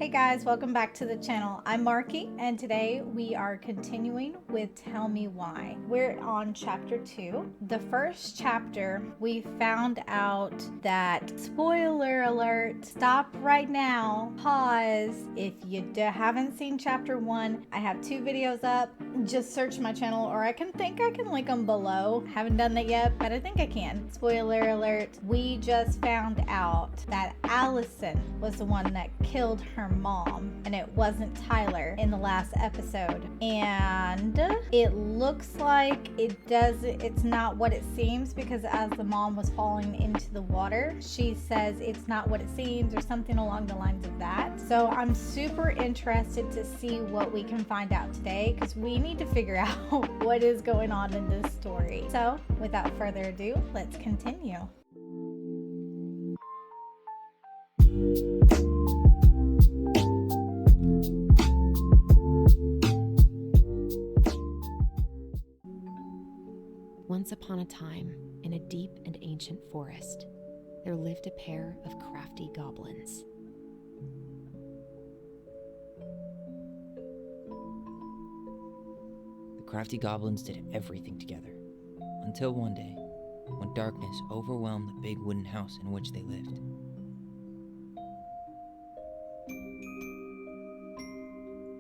Hey guys, welcome back to the channel. I'm Marky, and today we are continuing with Tell Me Why. We're on chapter 2. The first chapter, we found out that, spoiler alert, stop right now, pause. If you haven't seen chapter 1, I have 2 videos up. Just search my channel, or I can link them below. Haven't done that yet, but I think I can. Spoiler alert, we just found out that Allison was the one that killed her mom, and it wasn't Tyler in the last episode. And it looks like it's not what it seems, because as the mom was falling into the water, she says it's not what it seems, or something along the lines of that. So I'm super interested to see what we can find out today, because we need to figure out what is going on in this story. So without further ado, let's continue. Once upon a time, in a deep and ancient forest, there lived a pair of crafty goblins. The crafty goblins did everything together, until one day, when darkness overwhelmed the big wooden house in which they lived.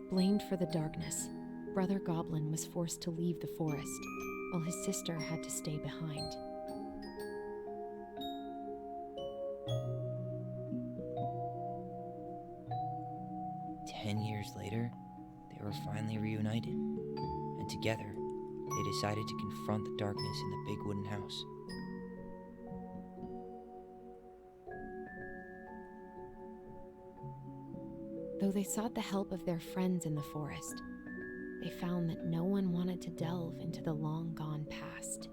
Blamed for the darkness, Brother Goblin was forced to leave the forest, while his sister had to stay behind. "10 years later, they were finally reunited, and together, they decided to confront the darkness in the big wooden house. Though they sought the help of their friends in the forest, they found that no one wanted to delve into the long-gone past.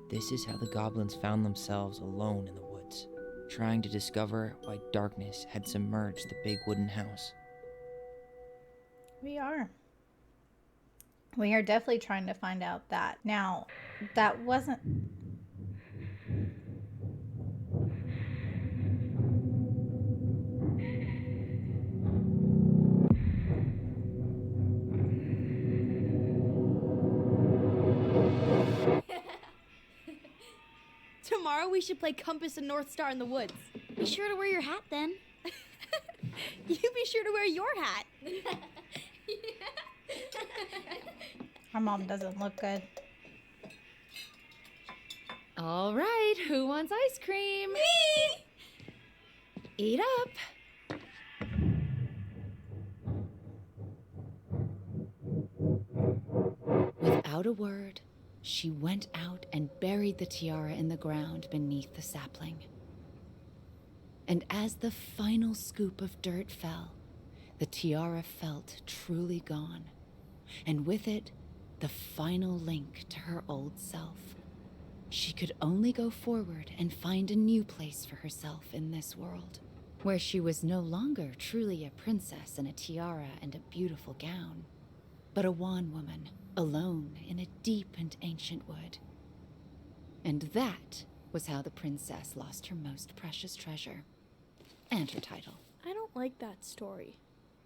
This is how the goblins found themselves alone in the woods, trying to discover why darkness had submerged the big wooden house. We are definitely trying to find out that. Now, that wasn't... Tomorrow we should play Compass and North Star in the woods. Be sure to wear your hat then. You be sure to wear your hat. Her mom doesn't look good. All right, who wants ice cream? Me! Eat up. Without a word, she went out and buried the tiara in the ground beneath the sapling. And as the final scoop of dirt fell, the tiara felt truly gone, and with it, the final link to her old self. She could only go forward and find a new place for herself in this world, where she was no longer truly a princess in a tiara and a beautiful gown, but a wan woman, alone in a deep and ancient wood. And that was how the princess lost her most precious treasure, and her title. I don't like that story.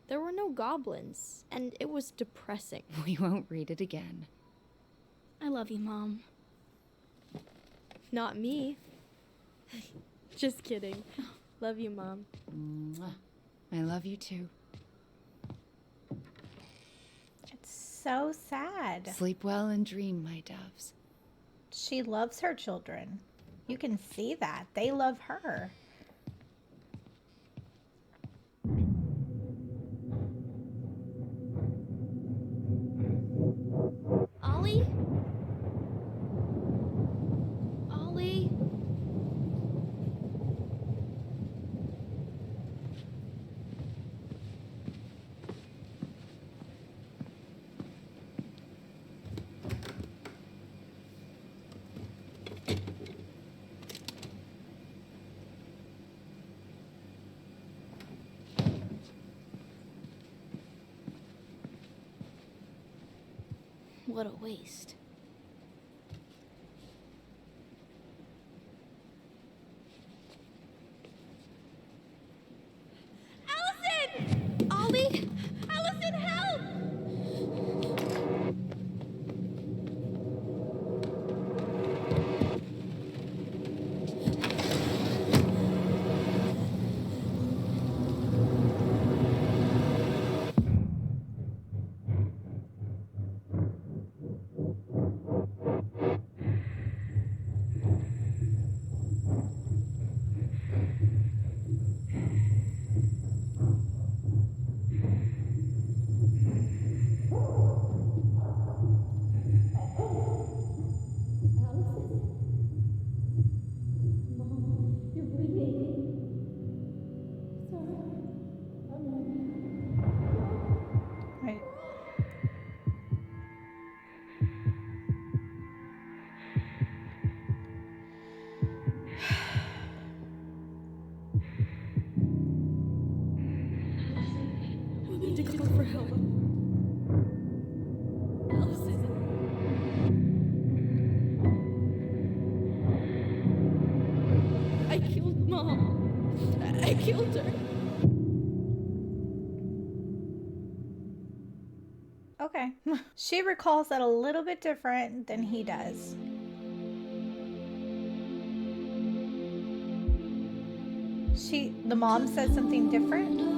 There were no goblins, and it was depressing. We won't read it again. I love you, Mom. Not me. Just kidding. Love you, Mom. Mwah. I love you too. It's so sad. Sleep well and dream, my doves. She loves her children. You can see that. They love her. Ollie? Ollie? What a waste. We need to call for help. Allison. I killed Mom. I killed her. Okay. She recalls that a little bit different than he does. The mom said something different.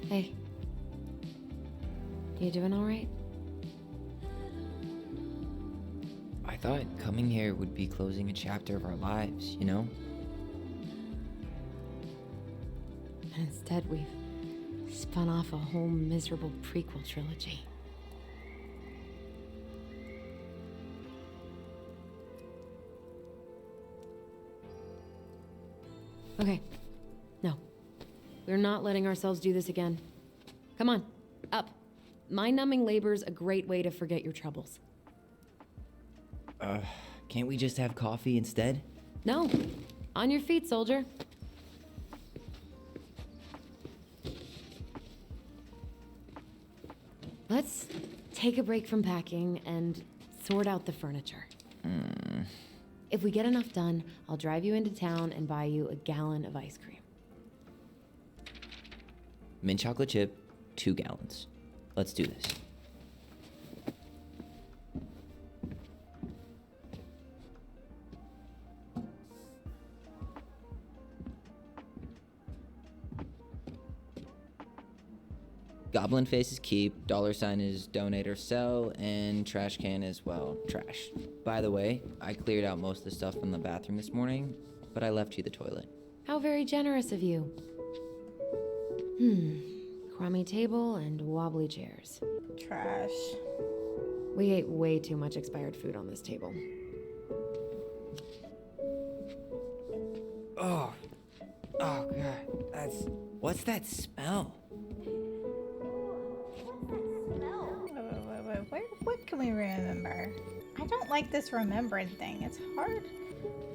Hey. You doing all right? I thought coming here would be closing a chapter of our lives, you know? And instead, we've spun off a whole miserable prequel trilogy. Okay. No. We're not letting ourselves do this again. Come on, up. Mind-numbing labor's a great way to forget your troubles. Can't we just have coffee instead? No. On your feet, soldier. Let's take a break from packing and sort out the furniture. If we get enough done, I'll drive you into town and buy you a gallon of ice cream. Mint chocolate chip, 2 gallons. Let's do this. Goblin face is keep, $sign is donate or sell, and trash can is, well, trash. By the way, I cleared out most of the stuff from the bathroom this morning, but I left you the toilet. How very generous of you. Crummy table and wobbly chairs. Trash. We ate way too much expired food on this table. Oh God, that's What's that smell? Wait, what can we remember? I don't like this remembering thing. It's hard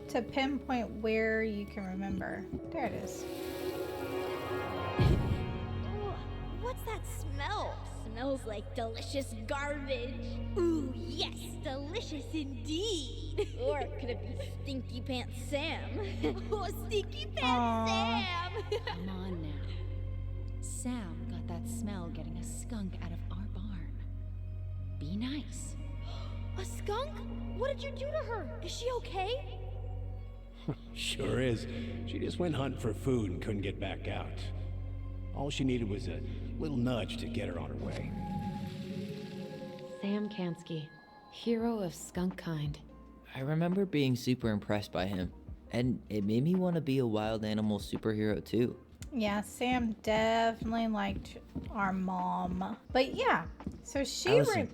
to pinpoint where you can remember. There it is. What's that smell? Smells like delicious garbage. Ooh, yes, delicious indeed. Or could it be Stinky Pants Sam? Oh, Stinky Pants Sam! Come on now. Sam got that smell getting a skunk out of our barn. Be nice. A skunk? What did you do to her? Is she okay? Sure is. She just went hunting for food and couldn't get back out. All she needed was a little nudge to get her on her way. Sam Kansky, hero of skunk kind. I remember being super impressed by him, and it made me want to be a wild animal superhero too. Yeah, Sam definitely liked our mom. But yeah, so she Allison,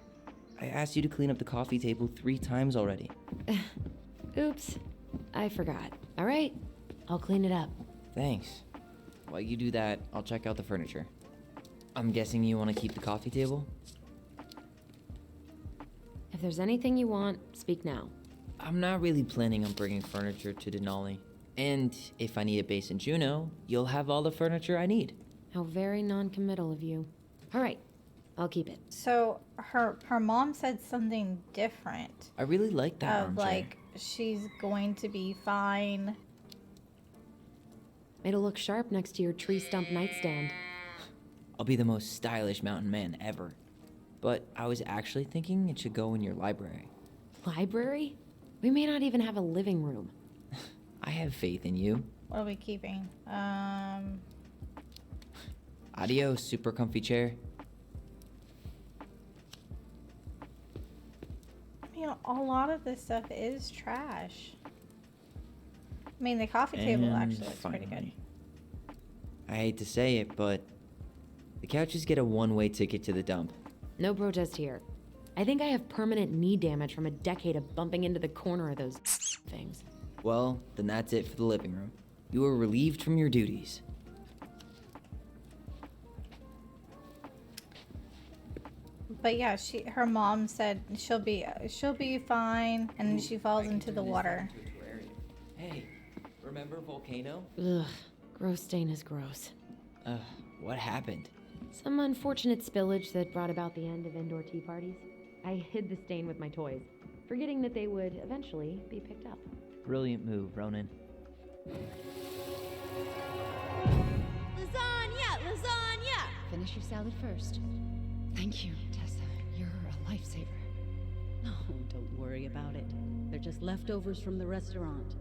I asked you to clean up the coffee table 3 times already. Oops, I forgot. All right, I'll clean it up. Thanks. While you do that, I'll check out the furniture. I'm guessing you want to keep the coffee table? If there's anything you want, speak now. I'm not really planning on bringing furniture to Denali. And if I need a base in Juneau, you'll have all the furniture I need. How very non-committal of you. All right, I'll keep it. So her mom said something different. I really like that Of armchair. like she's going to be fine. It'll look sharp next to your tree stump nightstand. I'll be the most stylish mountain man ever. But I was actually thinking it should go in your library. Library? We may not even have a living room. I have faith in you. What are we keeping? Adios, super comfy chair. You know, a lot of this stuff is trash. I mean, the coffee table And actually looks pretty good. finally, I hate to say it, but the couches get a one-way ticket to the dump. No protest here. I think I have permanent knee damage from a decade of bumping into the corner of those things. Well, then that's it for the living room. You are relieved from your duties. But yeah, her mom said she'll be fine, and then she falls into the water. Hey, remember Volcano? Ugh, gross stain is gross. What happened? Some unfortunate spillage that brought about the end of indoor tea parties. I hid the stain with my toys, forgetting that they would eventually be picked up. Brilliant move, Ronan. Lasagna! Lasagna! Finish your salad first. Thank you, Tessa. You're a lifesaver. Oh, don't worry about it. They're just leftovers from the restaurant.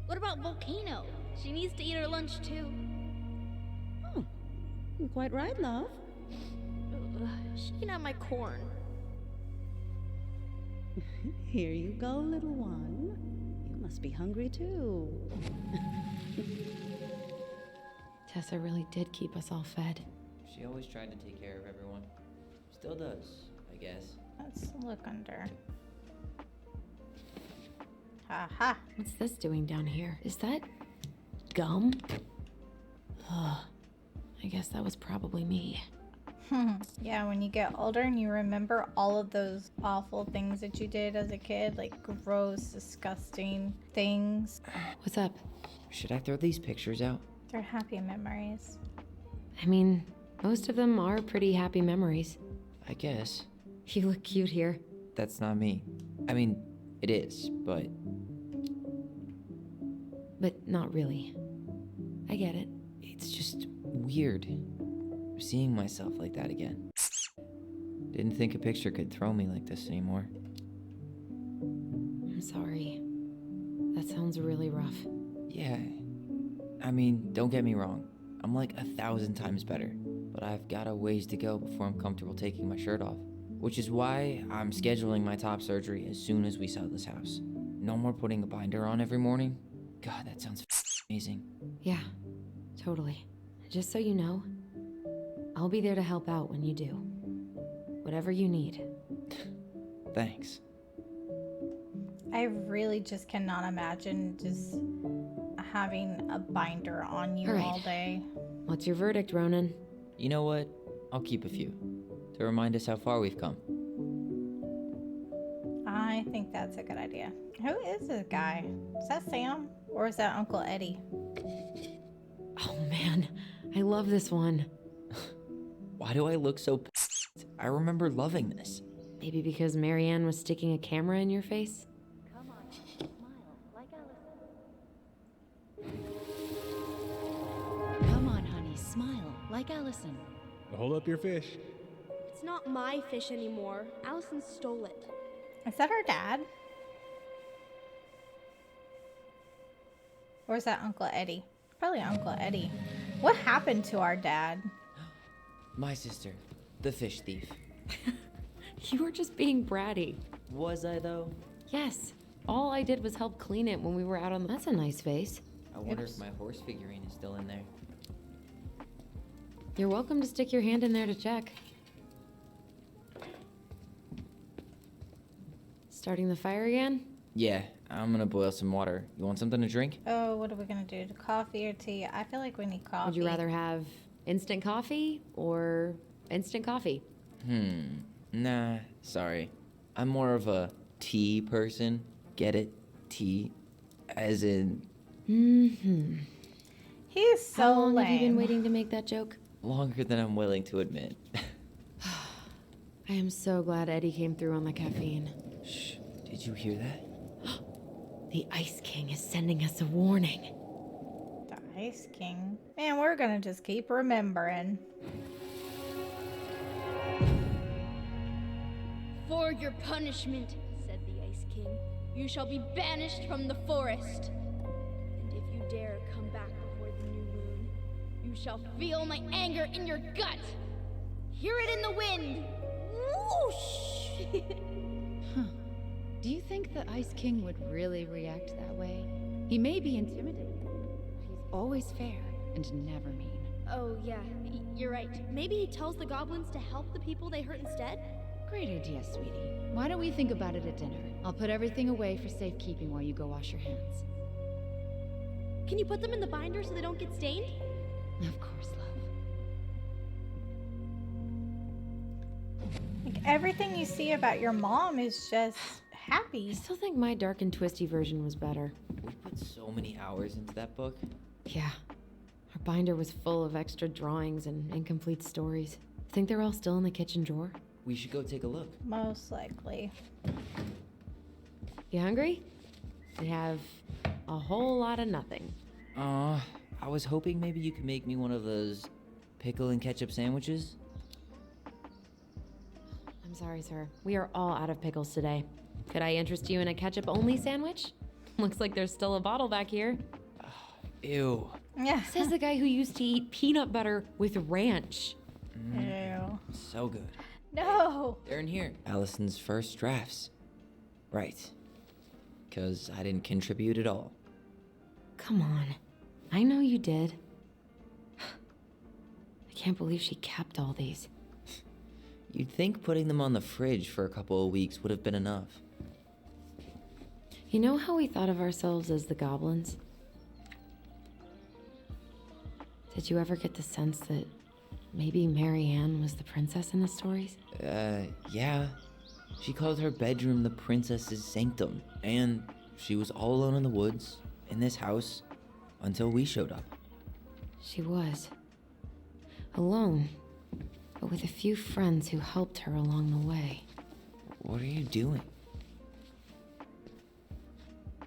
What about Volcano? She needs to eat her lunch too. Oh, you're quite right, love. She can have my corn. Here you go, little one. You must be hungry too. Tessa really did keep us all fed. She always tried to take care of everyone. Still does, I guess. Let's look under. Ha ha. What's this doing down here? Is that gum? Ugh. I guess that was probably me. Yeah, when you get older and you remember all of those awful things that you did as a kid, like gross, disgusting things, What's up? Should I throw these pictures out? they're happy memories. I mean, most of them are pretty happy memories. I guess. You look cute here. That's not me. I mean, it is, but But not really. I get it. it's just weird seeing myself like that again. Didn't think a picture could throw me like this anymore. I'm sorry. That sounds really rough. Yeah. I mean, don't get me wrong. I'm like 1,000 times better. But I've got a ways to go before I'm comfortable taking my shirt off. Which is why I'm scheduling my top surgery as soon as we sell this house. No more putting a binder on every morning. God, that sounds amazing. Yeah, totally. Just so you know, I'll be there to help out when you do. Whatever you need. Thanks. I really just cannot imagine just having a binder on you All right. all day. What's your verdict, Ronan? You know what? I'll keep a few to remind us how far we've come. I think that's a good idea. Who is this guy? Is that Sam? Or is that Uncle Eddie? Oh man, I love this one. Why do I look so pissed? I remember loving this. Maybe because Marianne was sticking a camera in your face? Come on, smile like Allison. Come on, honey, smile like Allison. Hold up your fish. It's not my fish anymore. Allison stole it. Is that our dad? Or is that Uncle Eddie? Probably Uncle Eddie. What happened to our dad? My sister, the fish thief. You were just being bratty. Was I, though? Yes. All I did was help clean it when we were out on the... That's a nice vase. I wonder if my horse figurine is still in there. You're welcome to stick your hand in there to check. Starting the fire again? Yeah, I'm gonna boil some water. You want something to drink? Oh, what are we gonna do? Coffee or tea? I feel like we need coffee. Would you rather have instant coffee or instant coffee? Nah, sorry. I'm more of a tea person. Get it? Tea. As in, He's so How long lame. have you been waiting to make that joke? longer than I'm willing to admit. I am so glad Eddie came through on the caffeine. Shh, did you hear that? The Ice King is sending us a warning. The Ice King. Man, we're gonna just keep remembering. For your punishment, said the Ice King, you shall be banished from the forest. And if you dare come back before the new moon, you shall feel my anger in your gut. Hear it in the wind. Whoosh! Do you think the Ice King would really react that way? He may be intimidating, but he's always fair and never mean. Oh, yeah, you're right. Maybe he tells the goblins to help the people they hurt instead? Great idea, sweetie. Why don't we think about it at dinner? I'll put everything away for safekeeping while you go wash your hands. Can you put them in the binder so they don't get stained? Of course, love. Like, everything you see about your mom is just I happy. still think my dark and twisty version was better. We put so many hours into that book. Yeah. Our binder was full of extra drawings and incomplete stories. Think they're all still in the kitchen drawer? We should go take a look. Most likely. You hungry? We have a whole lot of nothing. I was hoping maybe you could make me one of those pickle and ketchup sandwiches. I'm sorry, sir. We are all out of pickles today. Could I interest you in a ketchup-only sandwich? Looks like there's still a bottle back here. Ew. Yeah. Says the guy who used to eat peanut butter with ranch. Ew. So good. No. They're in here. Allison's first drafts. Right. Because I didn't contribute at all. Come on. I know you did. I can't believe she kept all these. You'd think putting them on the fridge for a couple of weeks would have been enough. You know how we thought of ourselves as the goblins? Did you ever get the sense that maybe Marianne was the princess in the stories? Yeah. She called her bedroom the princess's sanctum. And she was all alone in the woods, in this house, until we showed up. She was. Alone, but with a few friends who helped her along the way. What are you doing?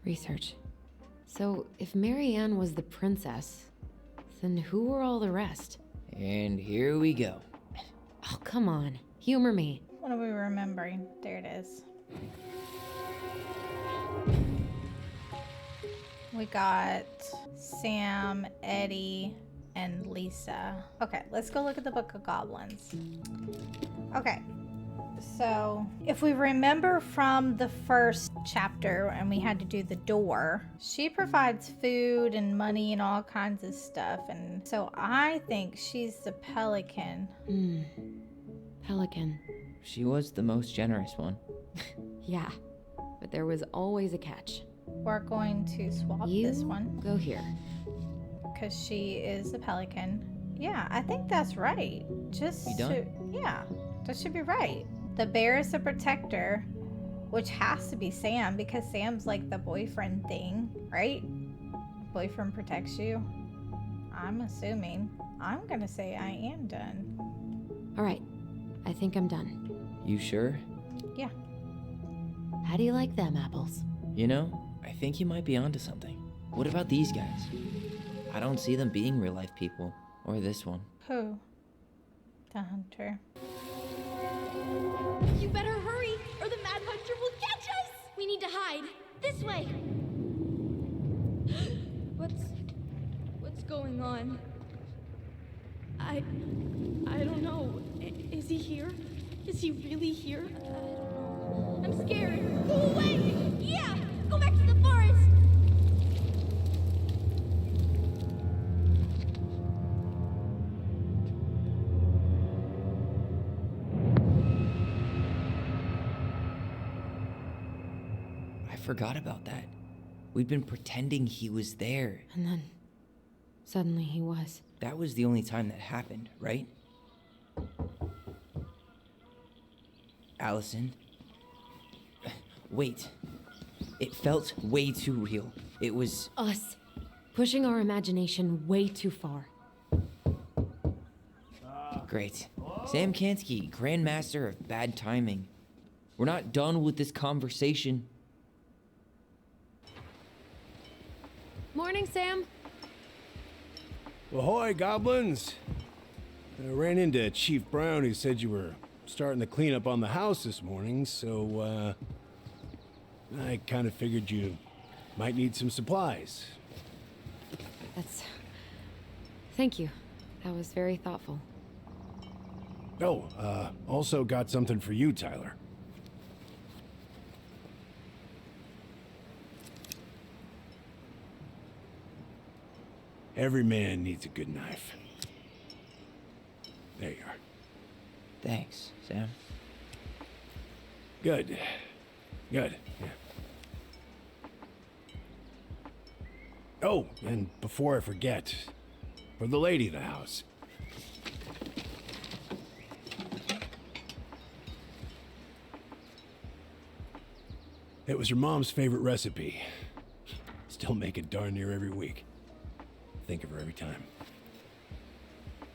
Research. So, if Marianne was the princess, then who were all the rest? And here we go. Oh, come on. Humor me. What are we remembering? There it is. We got Sam, Eddie, and Lisa. Okay, let's go look at the Book of Goblins. Okay, so if we remember from the first chapter and we had to do the door, she provides food and money and all kinds of stuff. And so I think she's the pelican. Pelican. She was the most generous one. Yeah, but there was always a catch. We're going to swap You this one go here. because she is the pelican. Yeah, I think that's right. Just You done? yeah, that should be right. The bear is a protector, which has to be Sam because Sam's like the boyfriend thing, right? Boyfriend protects you. I'm assuming. I'm gonna say I am done. All right, I think I'm done. You sure? Yeah. How do you like them apples? You know, I think you might be onto something. What about these guys? I don't see them being real life people. Or this one. Who? The hunter. You better hurry, or the Mad Hunter will catch us! We need to hide. This way! What's going on? I don't know. Is he here? Is he really here? I'm scared. Go away! Yeah! Go back to the forest! I forgot about that. We'd been pretending he was there. And then, suddenly he was. That was the only time that happened, right? Allison? Wait. It felt way too real. It was... Us. Pushing our imagination way too far. Great. Sam Kansky, Grandmaster of Bad Timing. We're not done with this conversation. Morning, Sam. Ahoy, goblins! I ran into Chief Brown, who said you were starting the cleanup on the house this morning, so, I kind of figured you might need some supplies. Thank you. That was very thoughtful. Oh, also got something for you, Tyler. Every man needs a good knife. There you are. Thanks, Sam. Good. Good. Yeah. Oh, and before I forget, for the lady of the house. It was your mom's favorite recipe. Still make it darn near every week. Think of her every time. I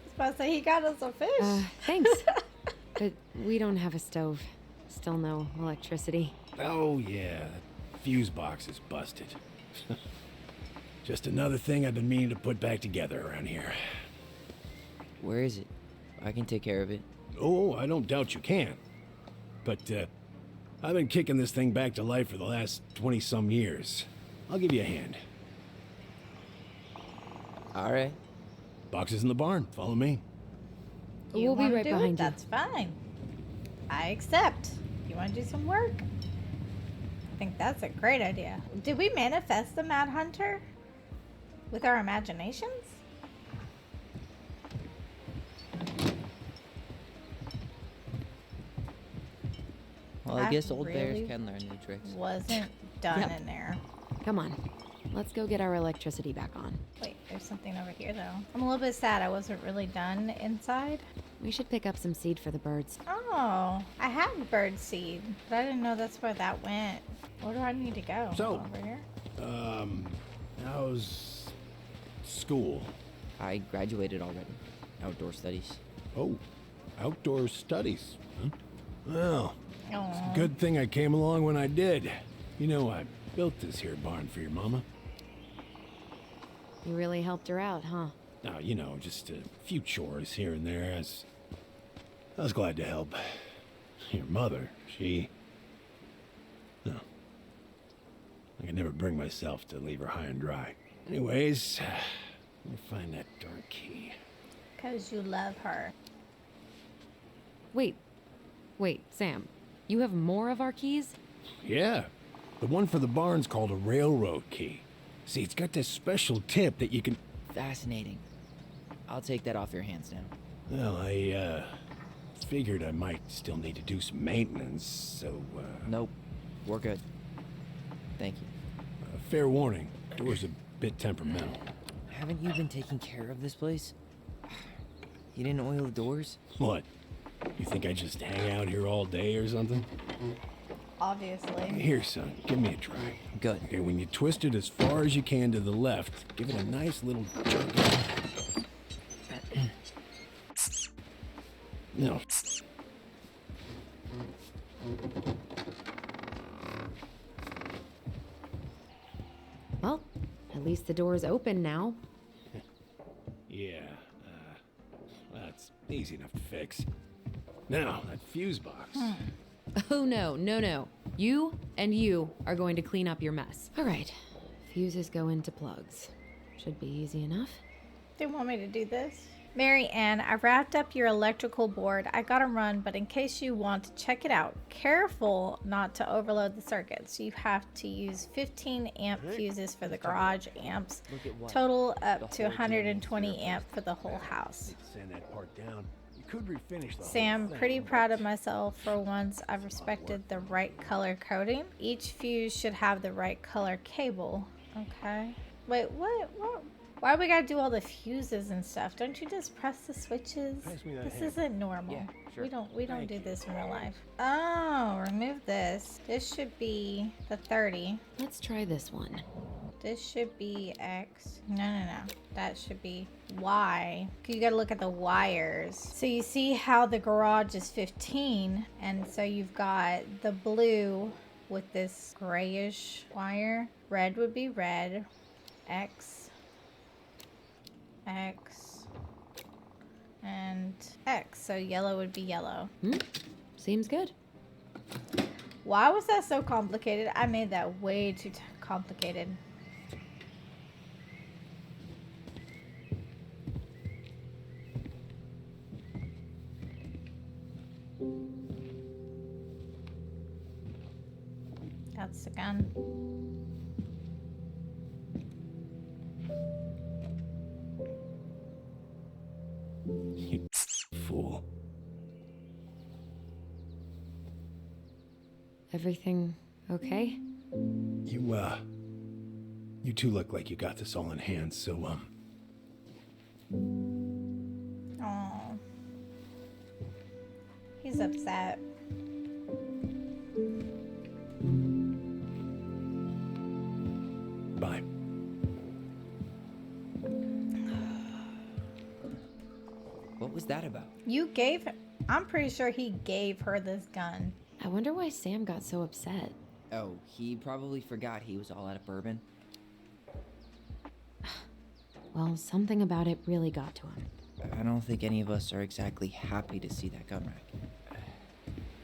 was about to say he got us a fish. Thanks. But we don't have a stove. Still no electricity. Oh, yeah. That fuse box is busted. Just another thing I've been meaning to put back together around here. Where is it? I can take care of it. Oh, I don't doubt you can. But, I've been kicking this thing back to life for the last 20-some years. I'll give you a hand. All right. Box is in the barn. Follow me. You We'll be wanna right do it? behind you. That's fine. I accept. You want to do some work? I think that's a great idea. Did we manifest the Mad Hunter with our imaginations? Well, I I guess old really bears can learn new tricks. Wasn't done Yep. in there. Come on. Let's go get our electricity back on. Wait, there's something over here though. I'm a little bit sad I wasn't really done inside. We should pick up some seed for the birds. Oh, I have bird seed, but I didn't know that's where that went. Where do I need to go? So- Over here? How's school? I graduated already. Outdoor studies. Oh, outdoor studies. Huh? Well, Oh, good thing I came along when I did. You know, I built this here barn for your mama. You really helped her out, huh? Now, you know, just a few chores here and there. I was glad to help. Your mother, no. I could never bring myself to leave her high and dry. Anyways, let me find that darn key. because you love her. Wait, Sam. You have more of our keys? Yeah, the one for the barn's called a railroad key. See, it's got this special tip that you can... Fascinating. I'll take that off your hands now. Well, I, figured I might still need to do some maintenance, so, Nope. We're good. Thank you. fair warning, door's a bit temperamental. Haven't you been taking care of this place? You didn't oil the doors? What? You think I just hang out here all day or something? Obviously. Here, son, give me a try. Good. Okay, when you twist it as far as you can to the left, give it a nice little jerk. No. Well, at least the door's open now. Yeah, that's easy enough to fix. Now, that fuse box. Oh, no, no, no. You and you are going to clean up your mess. All right. Fuses go into plugs. Should be easy enough. They want me to do this? Mary Ann, I wrapped up your electrical board. I gotta run, but in case you want to check it out, careful not to overload the circuits. You have to use 15 amp fuses for the garage amps. Total up to 120 amp for the whole house. Send that part down. You could refinish the Sam, whole thing. pretty proud of myself for once I've respected the right color coding. Each fuse should have the right color cable. Okay. Wait, what? Why we gotta do all the fuses and stuff? Don't you just press the switches? Pass me that This hammer. isn't normal. Yeah, sure. We don't do this in real life. Oh, remove this. This should be the 30. Let's try this one. This should be X. No. That should be Y. You gotta look at the wires. So you see how the garage is 15, and so you've got the blue with this grayish wire. Red would be red. X, and X. So yellow would be yellow. Seems good. Why was that so complicated? I made that way too complicated. That's the gun. You fool. Everything okay? You two look like you got this all in hand, so, Oh, he's upset. bye. What was that about? You gave. I'm pretty sure he gave her this gun. I wonder why Sam got so upset. Oh, he probably forgot he was all out of bourbon. Well, something about it really got to him. I don't think any of us are exactly happy to see that gun rack.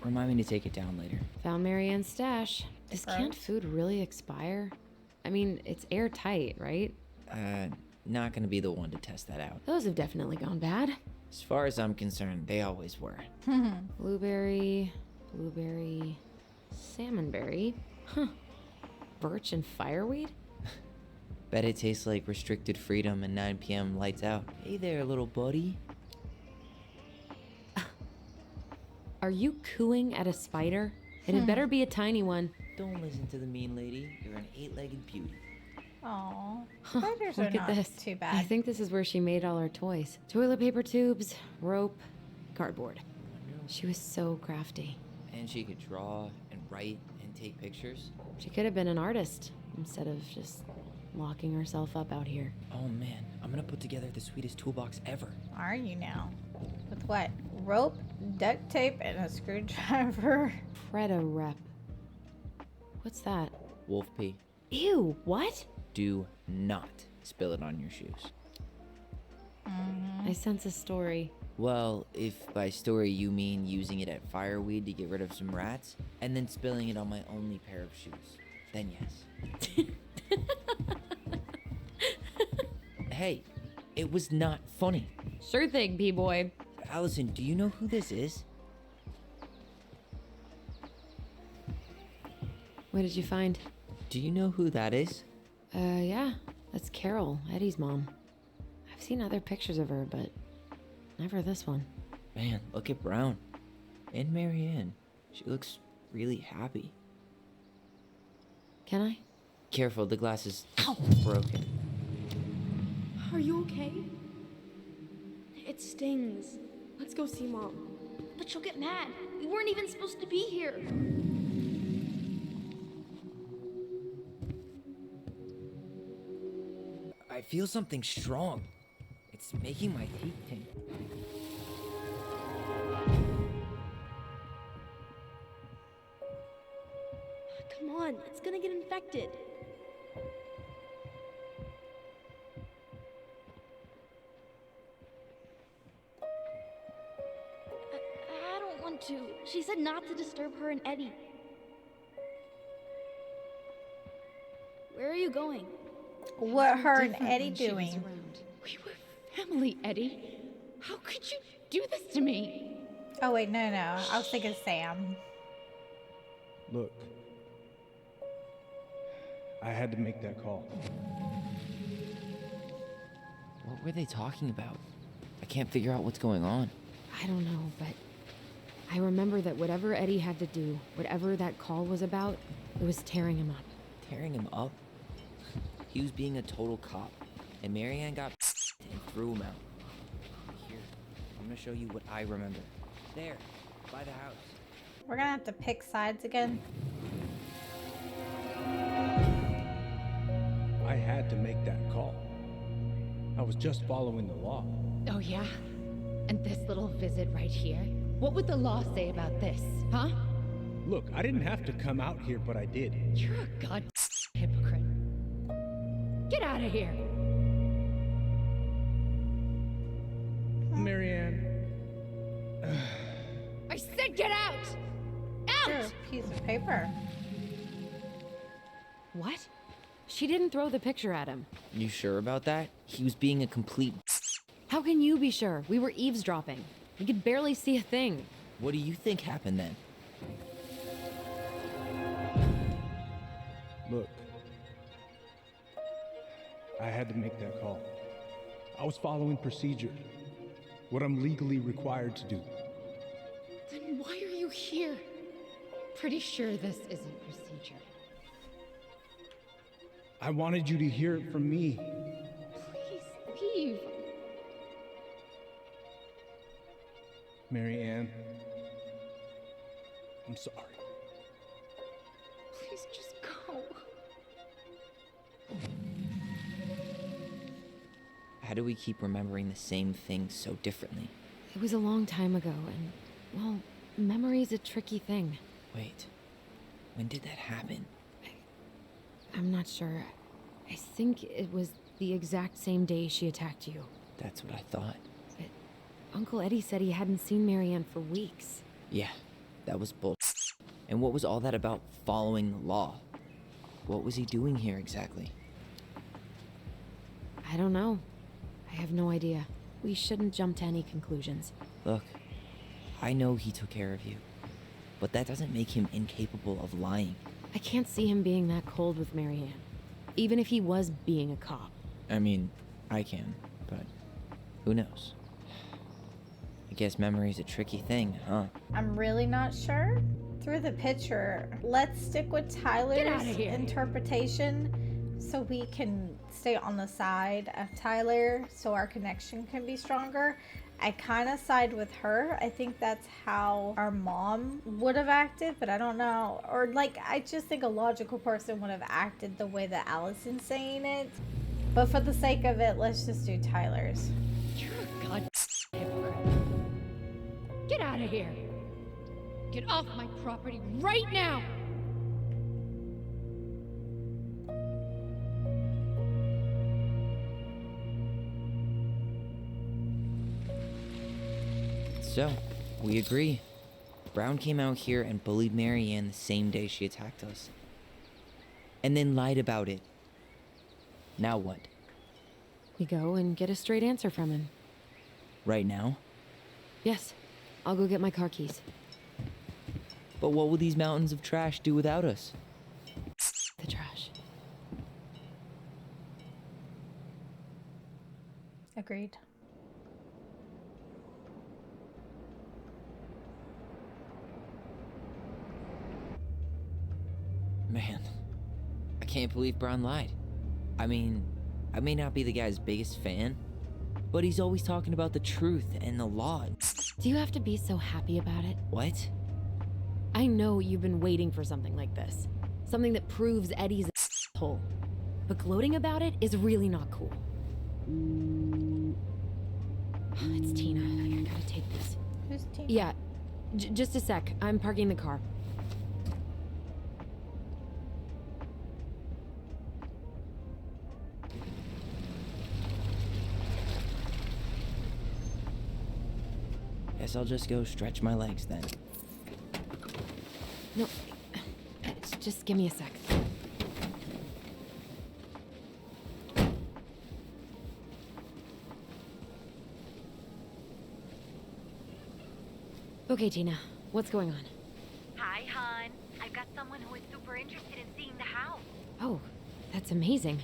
Remind me to take it down later. Found Marianne's stash. Does canned Gross. food really expire? I mean, it's airtight, right? Not gonna be the one to test that out. Those have definitely gone bad. As far as I'm concerned, they always were. Blueberry, salmonberry. Huh. Birch and fireweed? Bet it tastes like restricted freedom and 9 p.m. lights out. Hey there, little buddy. Are you cooing at a spider? It had better be a tiny one. Don't listen to the mean lady. You're an 8-legged beauty. Oh, spiders are Look at not this. too I bad. think this is where she made all her toys. Toilet paper tubes, rope, cardboard. She was so crafty. And she could draw and write and take pictures. She could have been an artist instead of just locking herself up out here. Oh man, I'm gonna put together the sweetest toolbox ever. Are you now? With what? Rope, duct tape, and a screwdriver. Preda-rep. What's that? Wolf pee. Ew, what? Do not spill it on your shoes. I sense a story. Well, if by story you mean using it at fireweed to get rid of some rats, and then spilling it on my only pair of shoes, then yes. Hey, it was not funny. Sure thing, P-boy. Allison, do you know who this is? What did you find? Do you know who that is? Yeah, that's Carol, Eddie's mom. I've seen other pictures of her, but never this one. Man, look at Brown. And Marianne. She looks really happy. Can I? Careful, the glass is broken. Are you okay? It stings. Let's go see Mom. But she'll get mad. We weren't even supposed to be here. I feel something strong. It's making my teeth tingle. Come on, it's gonna get infected. I don't want to. She said not to disturb her and Eddie. Where are you going? What her and Different Eddie when she was doing? around. We were family, Eddie. How could you do this to me? Oh wait, no. I was thinking Sam. Look, I had to make that call. What were they talking about? I can't figure out what's going on. I don't know, but I remember that whatever Eddie had to do, whatever that call was about, it was tearing him up. Tearing him up? He was being a total cop, and Marianne got and threw him out. Here, I'm gonna show you what I remember. There, by the house. We're gonna have to pick sides again. I had to make that call. I was just following the law. Oh, yeah? And this little visit right here? What would the law say about this, huh? Look, I didn't have to come out here, but I did. You're a god hypocrite. Get out of here. Marianne. I said get out! Out! Sure, piece of paper. What? She didn't throw the picture at him. You sure about that? He was being a complete. How can you be sure? We were eavesdropping. We could barely see a thing. What do you think happened then? Look, I had to make that call. I was following procedure, what I'm legally required to do. Then why are you here? Pretty sure this isn't procedure. I wanted you to hear it from me. Please leave. Marianne, I'm sorry. Please just go. How do we keep remembering the same thing so differently? It was a long time ago, and, well, memory's a tricky thing. Wait, when did that happen? I'm not sure. I think it was the exact same day she attacked you. That's what I thought. But Uncle Eddie said he hadn't seen Marianne for weeks. Yeah, that was bull. And what was all that about following the law? What was he doing here exactly? I don't know. I have no idea. We shouldn't jump to any conclusions. Look, I know he took care of you, but that doesn't make him incapable of lying. I can't see him being that cold with Marianne, even if he was being a cop. I mean, I can, but who knows? I guess memory's a tricky thing, huh? I'm really not sure. Through the picture, let's stick with Tyler's interpretation so we can stay on the side of Tyler so our connection can be stronger. I kind of side with her. I think that's how our mom would have acted, but I don't know. Or like, I just think a logical person would have acted the way that Allison's saying it. But for the sake of it, let's just do Tyler's. You're a god hypocrite. Get out of here. Get off my property right now. So, we agree. Brown came out here and bullied Marianne the same day she attacked us. And then lied about it. Now what? We go and get a straight answer from him. Right now? Yes. I'll go get my car keys. But what will these mountains of trash do without us? The trash. Agreed. Man, I can't believe Brown lied. I mean, I may not be the guy's biggest fan, But he's always talking about the truth and the law. Do you have to be so happy about it? What? I know you've been waiting for something like this. Something that proves Eddie's a asshole. But gloating about it is really not cool. It's Tina. I gotta take this. Who's Tina? Yeah, just a sec. I'm parking the car. Guess I'll just go stretch my legs then. No, just give me a sec. Okay, Tina, what's going on? Hi, hon. I've got someone who is super interested in seeing the house. Oh, that's amazing.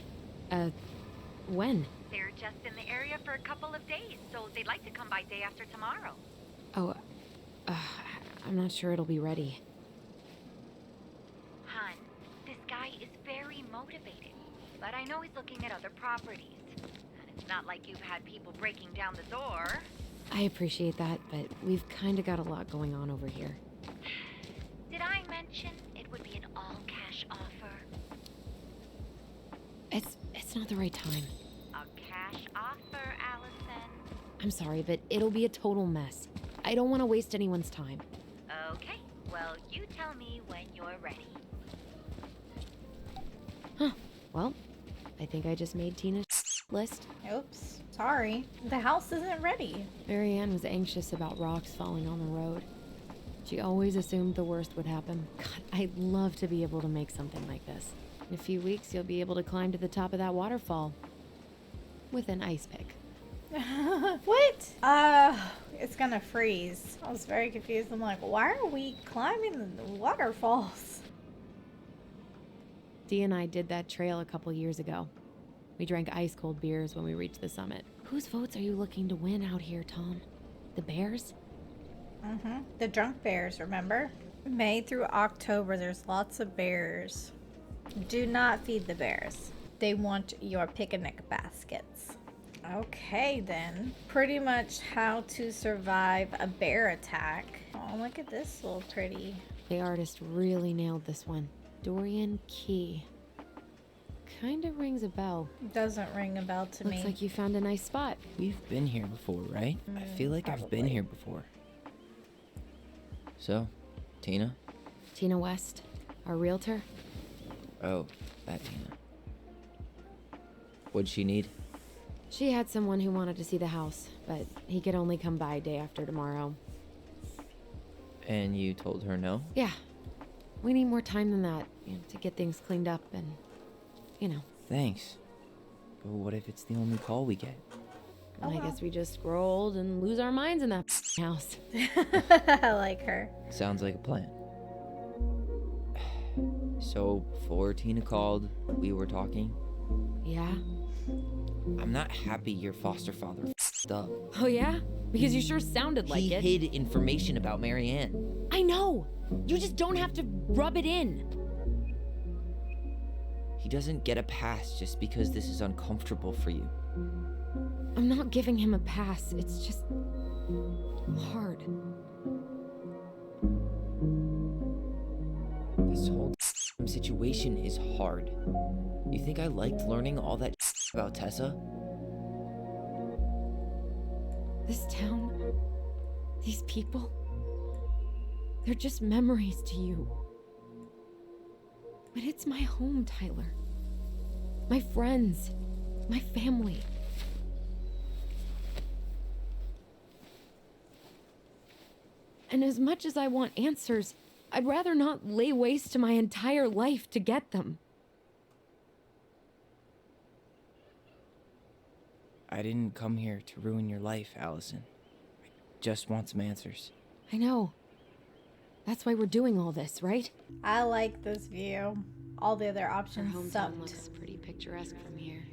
When? They're just in the area for a couple of days, so they'd like to come by day after tomorrow. Oh, I'm not sure it'll be ready. Hon, this guy is very motivated, but I know he's looking at other properties. And it's not like you've had people breaking down the door. I appreciate that, but we've kind of got a lot going on over here. Did I mention it would be an all-cash offer? It's not the right time. A cash offer, Allison. I'm sorry, but it'll be a total mess. I don't want to waste anyone's time. Okay, well, you tell me when you're ready. Huh. Well, I think I just made Tina's list. Oops. Sorry. The house isn't ready. Marianne was anxious about rocks falling on the road. She always assumed the worst would happen. God, I'd love to be able to make something like this. In a few weeks, you'll be able to climb to the top of that waterfall. With an ice pick. What? It's gonna freeze. I was very confused. I'm like, why are we climbing the waterfalls? Dee and I did that trail a couple years ago. We drank ice-cold beers when we reached the summit. Whose votes are you looking to win out here, Tom? The Bears? Mm-hmm. The drunk bears, remember? May through October, there's lots of bears. Do not feed the bears. They want your picnic baskets. Okay, then. Pretty much how to survive a bear attack. Oh, look at this little pretty. The artist really nailed this one. Dorian Key. Kinda rings a bell. Doesn't ring a bell to me. Looks like you found a nice spot. We've been here before, right? I feel like I've been probably. here before. So, Tina? Tina West, our realtor. Oh, that Tina. What'd she need? She had someone who wanted to see the house, but he could only come by day after tomorrow. And you told her no? Yeah. We need more time than that, to get things cleaned up and, Thanks. But what if it's the only call we get? I guess we just grow old and lose our minds in that house. I like her. Sounds like a plan. So, before Tina called, we were talking. Yeah? I'm not happy your foster father f***ed up. Oh yeah? Because you sure sounded like He it. hid information about Marianne. I know! You just don't have to rub it in. He doesn't get a pass just because this is uncomfortable for you. I'm not giving him a pass. It's just hard. This whole situation is hard. You think I liked learning all that about Tessa? This town, these people, they're just memories to you. But it's my home, Tyler. My friends, my family. And as much as I want answers, I'd rather not lay waste to my entire life to get them. I didn't come here to ruin your life, Allison. I just want some answers. I know. That's why we're doing all this, right? I like this view. All the other Our options hometown sucked. looks pretty picturesque from here,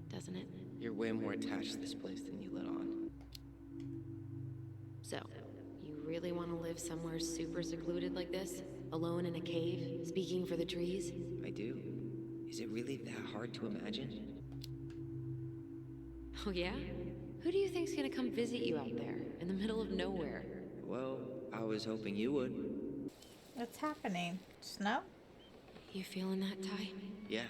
doesn't it? You're way more attached to this place than you let on. So, you really want to live somewhere super secluded like this? Alone in a cave, speaking for the trees? I do. Is it really that hard to imagine? Oh yeah? Who do you think's gonna come visit you out there, in the middle of nowhere? Well, I was hoping you would. What's happening? Snow? You feeling that, Ty? Yeah.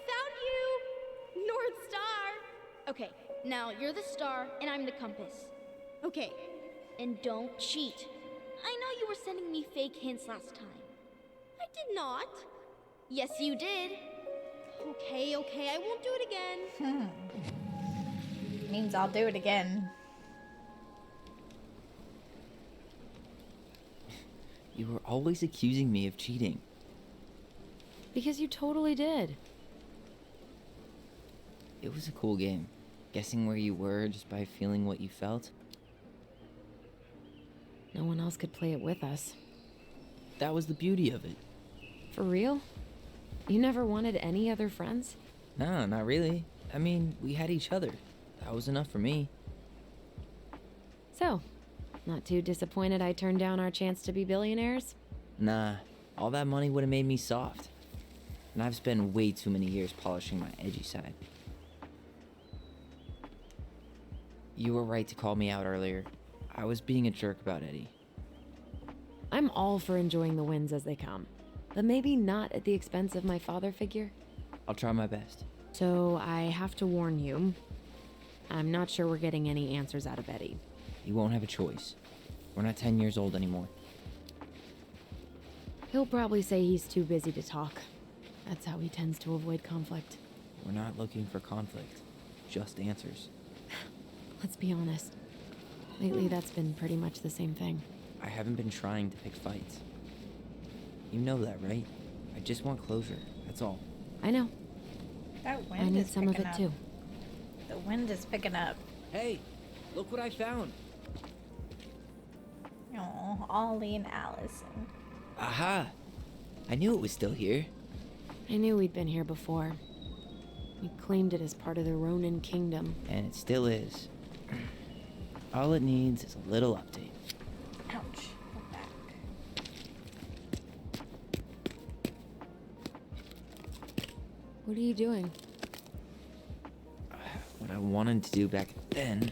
Found you! North Star! Okay, now you're the star and I'm the compass. Okay, and don't cheat. I know you were sending me fake hints last time. I did not. Yes, you did. Okay, I won't do it again. Means I'll do it again. You were always accusing me of cheating. Because you totally did. It was a cool game. Guessing where you were just by feeling what you felt. No one else could play it with us. That was the beauty of it. For real? You never wanted any other friends? No, not really. I mean, we had each other. That was enough for me. So, not too disappointed I turned down our chance to be billionaires? Nah, all that money would have made me soft. And I've spent way too many years polishing my edgy side. You were right to call me out earlier. I was being a jerk about Eddie. I'm all for enjoying the wins as they come, but maybe not at the expense of my father figure. I'll try my best. So I have to warn you, I'm not sure we're getting any answers out of Eddie. You won't have a choice. We're not 10 years old anymore. He'll probably say he's too busy to talk. That's how he tends to avoid conflict. We're not looking for conflict, just answers. Let's be honest. Lately, that's been pretty much the same thing. I haven't been trying to pick fights. You know that, right? I just want closure, that's all. I know. That wind I need is some of picking it up. too. The wind is picking up. Hey, look what I found. Oh, Ollie and Allison. Aha! I knew it was still here. I knew we'd been here before. We claimed it as part of the Ronin kingdom. And it still is. All it needs is a little update. Ouch. My back. What are you doing? What I wanted to do back then,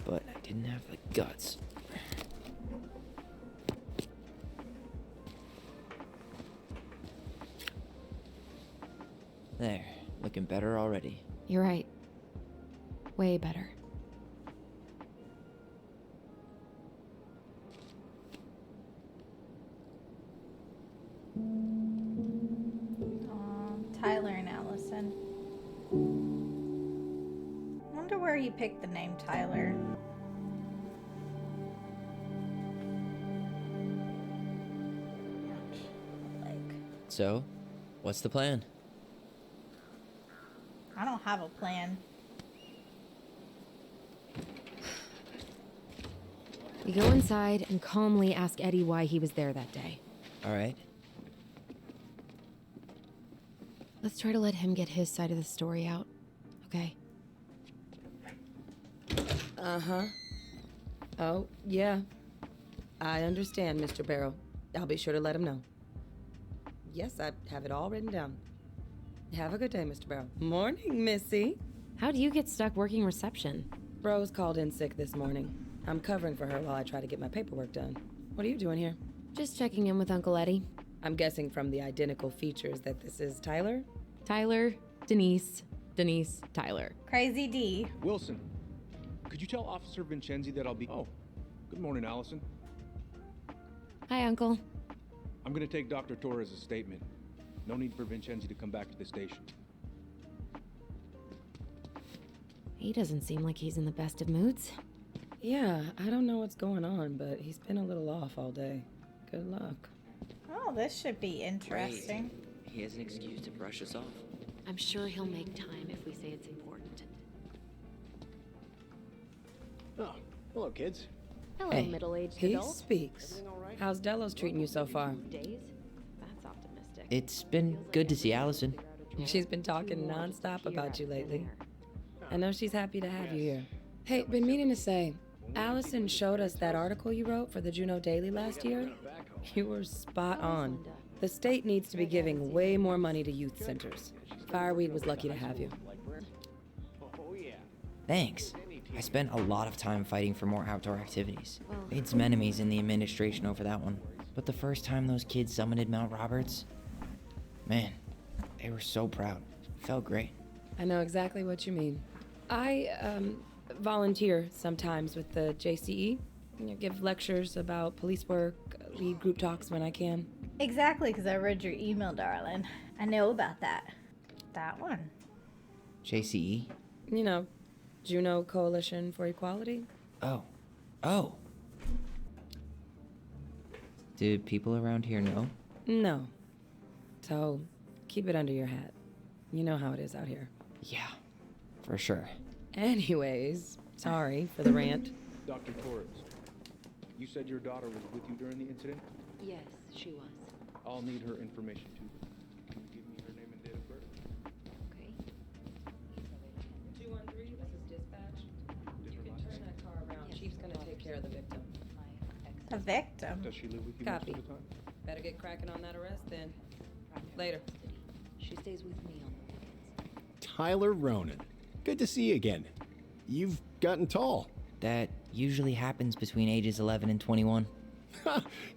but I didn't have the guts. There, looking better already. You're right. Way better. Tyler and Allison. Wonder where he picked the name Tyler. Ouch. Leg. So, what's the plan? I don't have a plan. We go inside and calmly ask Eddie why he was there that day. All right. Let's try to let him get his side of the story out, okay? Uh-huh. Oh, yeah. I understand, Mr. Barrow. I'll be sure to let him know. Yes, I have it all written down. Have a good day, Mr. Barrow. Morning, Missy. How do you get stuck working reception? Rose called in sick this morning. I'm covering for her while I try to get my paperwork done. What are you doing here? Just checking in with Uncle Eddie. I'm guessing from the identical features that this is Tyler? Tyler, Denise, Tyler. Crazy D. Wilson, could you tell Officer Vincenzi that I'll be... Oh, good morning, Allison. Hi, Uncle. I'm gonna take Dr. Torres' statement. No need for Vincenzi to come back to the station. He doesn't seem like he's in the best of moods. Yeah, I don't know what's going on, but he's been a little off all day. Good luck. Oh, this should be interesting. He has an excuse to brush us off. I'm sure he'll make time if we say it's important. Oh, hello, kids. Hello, Hey, middle-aged He adult. speaks. How's Delos treating you so far? Days? That's optimistic. It's been good to see Allison. She's been talking nonstop about you lately. I know she's happy to have you here. Hey, been meaning to say, Allison showed us that article you wrote for the Juneau Daily last year. You were spot on. The state needs to be giving way more money to youth centers. Fireweed was lucky to have you. Thanks. I spent a lot of time fighting for more outdoor activities. Made some enemies in the administration over that one. But the first time those kids summited Mount Roberts, man, they were so proud. It felt great. I know exactly what you mean. I volunteer sometimes with the JCE. Give lectures about police work, lead group talks when I can. Exactly, because I read your email, darling. I know about that. That one. JCE? You know, Juneau Coalition for Equality. Oh. Do people around here know? No. So, keep it under your hat. You know how it is out here. Yeah, for sure. Anyways, sorry for the rant. Dr. Torres, you said your daughter was with you during the incident? Yes, she was. I'll need her information too. Can you give me her name and date of birth? Okay. 213, this is dispatch. You can turn that car around. Chief's gonna take care of the victim. A victim. Does she live with you Copy. most of the time? Better get cracking on that arrest then. Later. She stays with me on the weekends. Tyler Ronan. Good to see you again. You've gotten tall. That usually happens between ages 11 and 21.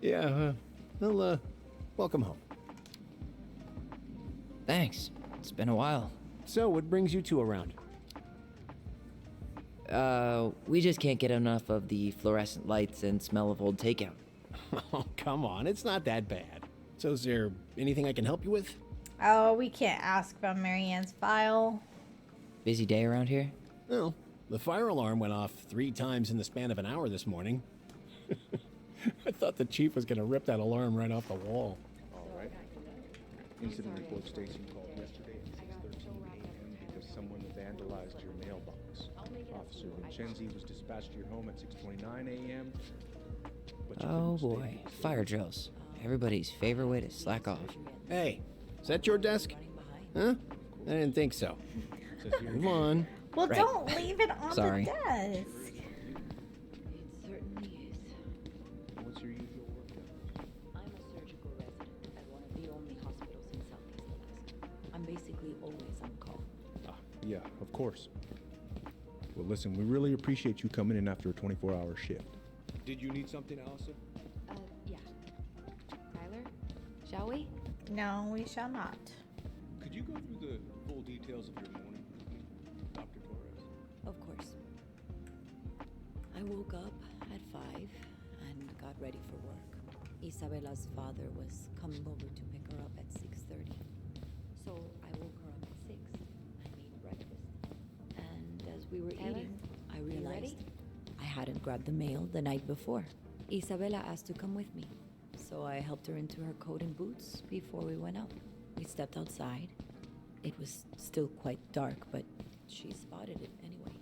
Yeah, well, welcome home. Thanks. It's been a while. So, what brings you two around? We just can't get enough of the fluorescent lights and smell of old takeout. Oh, come on, it's not that bad. So, is there anything I can help you with? Oh, we can't ask about Marianne's file. Busy day around here? No. The fire alarm went off 3 times in the span of an hour this morning. I thought the chief was gonna rip that alarm right off the wall. All right. Incident report states you called yesterday at 6:13 a.m. because someone vandalized your mailbox. Officer Vincenzi was dispatched to your home at 6:29 a.m. but you Oh couldn't stay boy, fire drills. Everybody's favorite way to slack off. Hey, is that your desk? Huh? I didn't think so. Says here Move on. Well, Right. don't leave it on Sorry. the desk. It certainly is. What's your usual work hours? I'm a surgical resident at one of the only hospitals in Southeast Alaska. I'm basically always on call. Yeah, of course. Well, listen, we really appreciate you coming in after a 24-hour shift. Did you need something, Allison? Yeah. Tyler, shall we? No, we shall not. Could you go through the full details of your morning, Dr. Torres? Of course. I woke up at 5 and got ready for work. Isabella's father was coming over to pick her up at 6:30. So I woke her up at 6. I made breakfast. And as we were eating, I realized I hadn't grabbed the mail the night before. Isabella asked to come with me. So I helped her into her coat and boots before we went out. We stepped outside. It was still quite dark, but she spotted it anyway.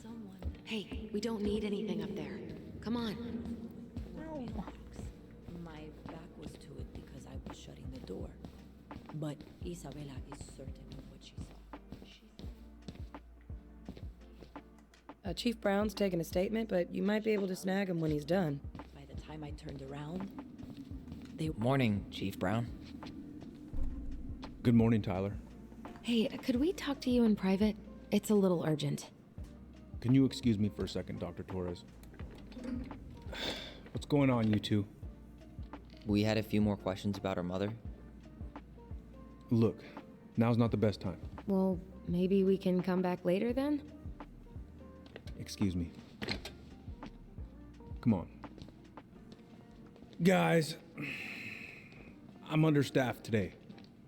Someone. Hey, we don't need anything up there. Come on. No. My back was to it because I was shutting the door. But Isabella is certain of what she saw. Chief Brown's taking a statement, but you might be able to snag him when he's done. By the time I turned around, they. Morning, Chief Brown. Good morning, Tyler. Hey, could we talk to you in private? It's a little urgent. Can you excuse me for a second, Dr. Torres? What's going on, you two? We had a few more questions about her mother. Look, now's not the best time. Well, maybe we can come back later then? Excuse me. Come on. Guys, I'm understaffed today.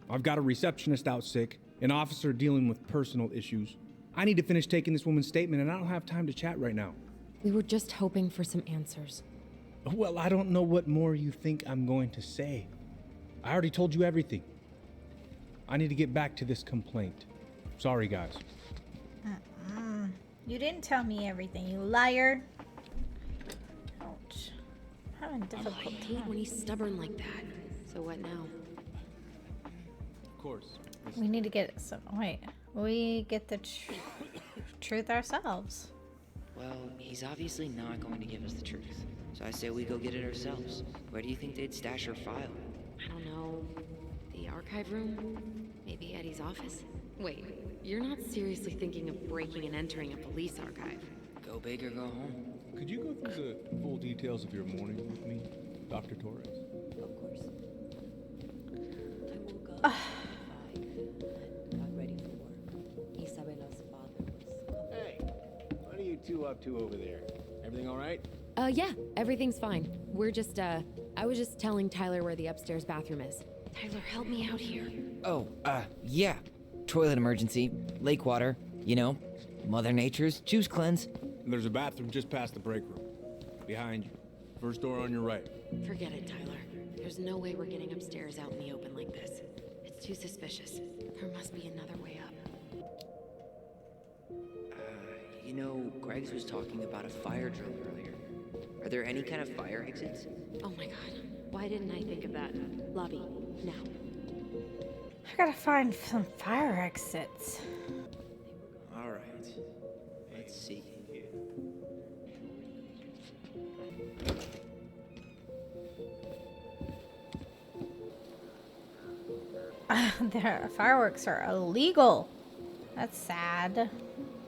I've got a receptionist out sick, an officer dealing with personal issues. I need to finish taking this woman's statement, and I don't have time to chat right now. We were just hoping for some answers. Well, I don't know what more you think I'm going to say. I already told you everything. I need to get back to this complaint. Sorry, guys. You didn't tell me everything, you liar. Ouch. I'm having a difficult I hate time. when he's stubborn like that. So what now? Of course. We need to get some. Wait. We get the truth ourselves. Well, he's obviously not going to give us the truth. So I say we go get it ourselves. Where do you think they'd stash her file? I don't know, the archive room? Maybe Eddie's office? Wait, you're not seriously thinking of breaking and entering a police archive? Go big or go home. Could you go through the full details of your morning with me, Dr. Torres? Of course. I woke up at 5 and got ready for work. Isabella's father was coming. Hey, what are you two up to over there? Everything all right? Yeah, everything's fine. We're just, I was just telling Tyler where the upstairs bathroom is. Tyler, help me out here. Oh, yeah. Toilet emergency, lake water, you know, Mother Nature's juice cleanse. There's a bathroom just past the break room. Behind you. First door on your right. Forget it, Tyler. There's no way we're getting upstairs out in the open like this. It's too suspicious. There must be another way up. You know, Greg's was talking about a fire drill earlier. Are there any kind of fire exits? Oh my god. Why didn't I think of that? Lobby, now. I gotta find some fire exits. All right. Let's see. Their fireworks are illegal. That's sad.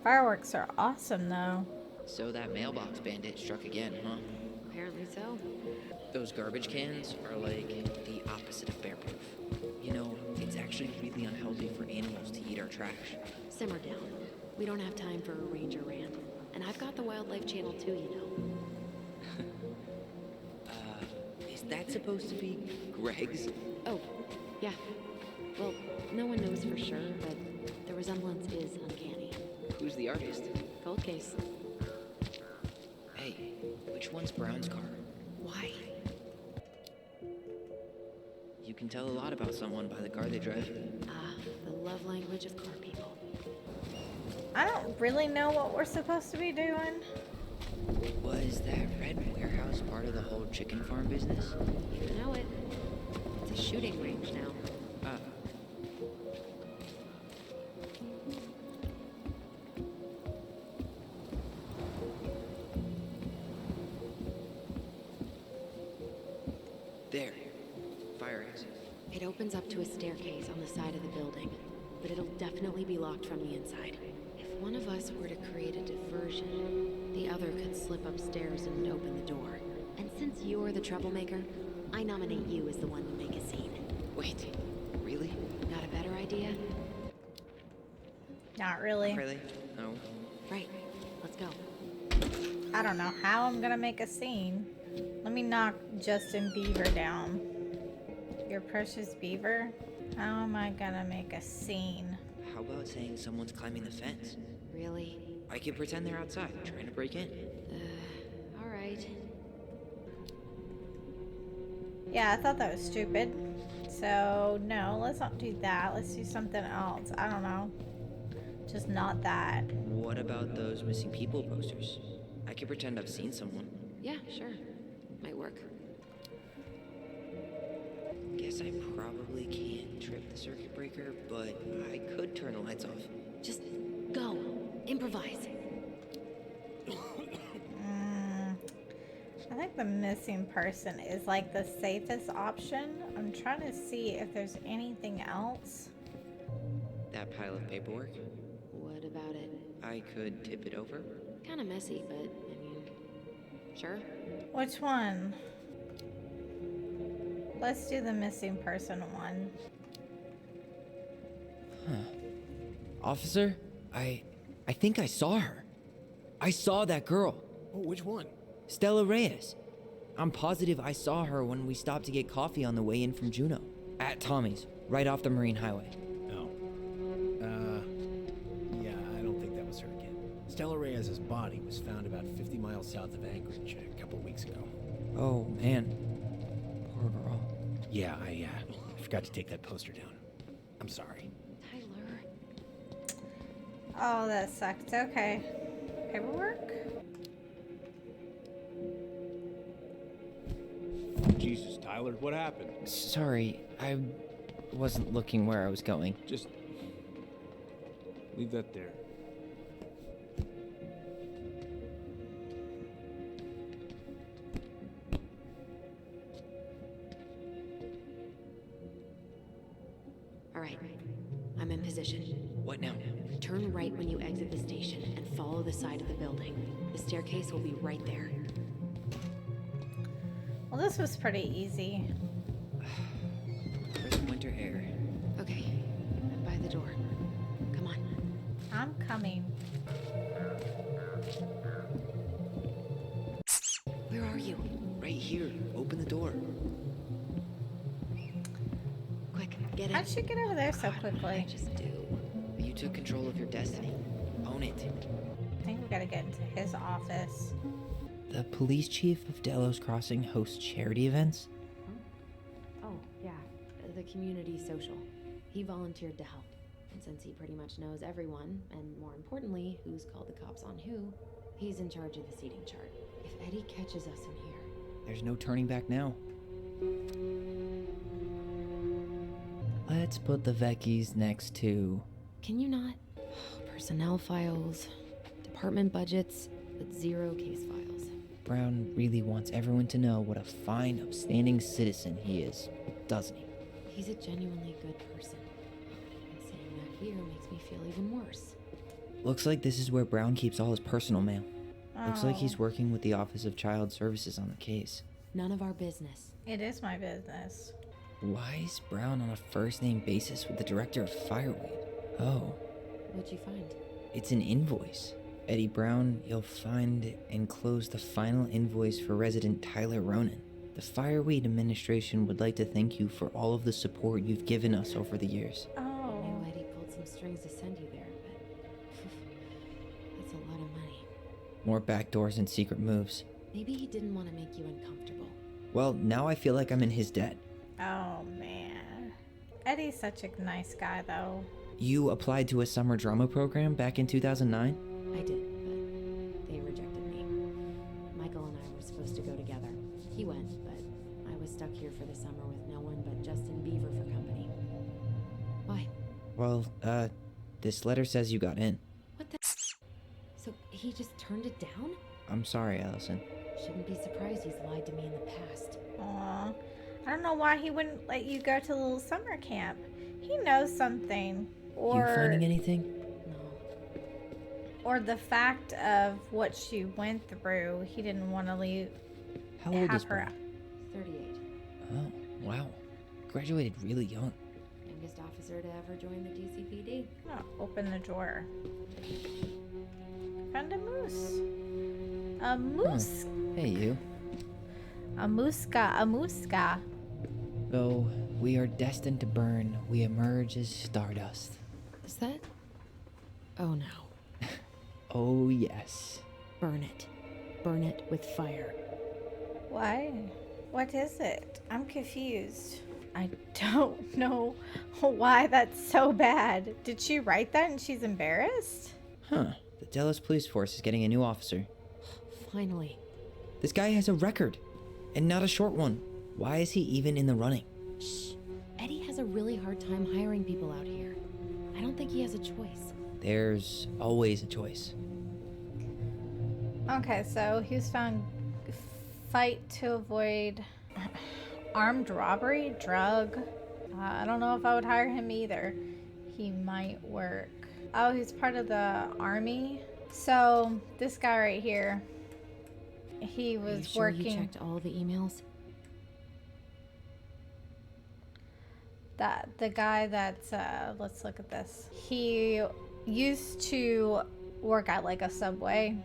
Fireworks are awesome, though. So that mailbox bandit struck again, huh? Apparently so. Those garbage cans are like the opposite of bear-proof. You know, it's actually really unhealthy for animals to eat our trash. Simmer down. We don't have time for a ranger rant. And I've got the Wildlife Channel too, you know. Is that supposed to be Greg's? Oh, yeah. Well, no one knows for sure, but the resemblance is uncanny. Who's the artist? Cold case. Hey, which one's Brown's car? Why? You can tell a lot about someone by the car they drive. Ah, the love language of car people. I don't really know what we're supposed to be doing. Was that red warehouse part of the whole chicken farm business? You know it. It's a shooting range now. There. Fire exit. It opens up to a staircase on the side of the building, but it'll definitely be locked from the inside. If one of us were to create a diversion, the other could slip upstairs and open the door. And since you're the troublemaker, I nominate you as the one to make a scene. Wait, really? Got a better idea? Not really. Really? No. Right. Let's go. I don't know how I'm gonna make a scene. Let me knock Justin Beaver down. Your precious beaver? How am I gonna make a scene? How about saying someone's climbing the fence? Really? I could pretend they're outside, trying to break in. All right. Yeah, I thought that was stupid. So, no, let's not do that. Let's do something else. I don't know. Just not that. What about those missing people posters? I could pretend I've seen someone. Yeah, sure. Might work. Guess I probably can't trip the circuit breaker, but I could turn the lights off. Just go. Improvise. I think the missing person is like the safest option. I'm trying to see if there's anything else. That pile of paperwork? What about it? I could tip it over. Kind of messy, but I mean, sure. Which one? Let's do the missing person one. Officer, I think I saw her. I saw that girl. Oh, which one? Stella Reyes. I'm positive I saw her when we stopped to get coffee on the way in from Juneau. At Tommy's, right off the Marine Highway. No. Yeah, I don't think that was her again. Stella Reyes' body was found about 50 miles south of Anchorage a couple weeks ago. Oh, man. Poor girl. Yeah, I forgot to take that poster down. I'm sorry. Tyler. Oh, that sucked. Okay. Paperwork? Jesus, Tyler, what happened? Sorry, I wasn't looking where I was going. Just leave that there. now? Turn right when you exit the station and follow the side of the building. The staircase will be right there. Well, this was pretty easy. Crisp winter air. Okay, I'm by the door. Come on. I'm coming. Where are you? Right here. Open the door. Quick, get in. How'd she get over there so I quickly? just do. You took control of your destiny. Own it. I think we gotta get into his office. The police chief of Delos Crossing hosts charity events? Oh, yeah. The community social. He volunteered to help. And since he pretty much knows everyone, and more importantly, who's called the cops on who, he's in charge of the seating chart. If Eddie catches us in here... There's no turning back now. Let's put the Vecchies next to... Can you not? Personnel files, department budgets, but zero case files. Brown really wants everyone to know what a fine, upstanding citizen he is, doesn't he? He's a genuinely good person. And saying that here makes me feel even worse. Looks like this is where Brown keeps all his personal mail. Looks like Oh, he's working with the Office of Child Services on the case. None of our business. it is my business. Why is Brown on a first-name basis with the director of Fireweed? Oh, What'd you find? it's an invoice. Eddie Brown, you'll find enclosed the final invoice for resident Tyler Ronan. The Fireweed administration would like to thank you for all of the support you've given us over the years. I Oh, knew Eddie pulled some strings to send you there, but... that's a lot of money. More backdoors and secret moves. Maybe he didn't want to make you uncomfortable. Well, now I feel like I'm in his debt. oh man. Eddie's such a nice guy, though. You applied to a summer drama program back in 2009? I did, but they rejected me. Michael and I were supposed to go together. He went, but I was stuck here for the summer with no one but Justin Beaver for company. Why? Well, this letter says you got in. What the... So he just turned it down? I'm sorry, Allison. Shouldn't be surprised he's lied to me in the past. Aw. I don't know why he wouldn't let you go to the little summer camp. He knows something. Or, You finding anything? No. or the fact of what she went through, he didn't want to leave. How old have is her. Brown? 38. Oh, wow. Graduated really young. Youngest officer to ever join the DCPD. Oh, open the drawer. Found a moose. A moose. Hey, you. A mooska. A mooska. Though we are destined to burn, we emerge as stardust. Is that... Oh no. Oh, yes. Burn it. Burn it with fire. Why? What is it? I'm confused. I don't know why that's so bad. Did she write that and she's embarrassed? Huh. The Delos Police Force is getting a new officer. Finally. This guy has a record, and not a short one. Why is he even in the running? Shh. Eddie has a really hard time hiring people out here. I don't think he has a choice. There's always a choice. Okay, so he was found fight to avoid armed robbery, drug. I don't know if I would hire him either. He might work. Oh, he's part of the army. So this guy right here, he Are you was sure working. you checked all the emails? That the guy that's let's look at this. He used to work at like a Subway.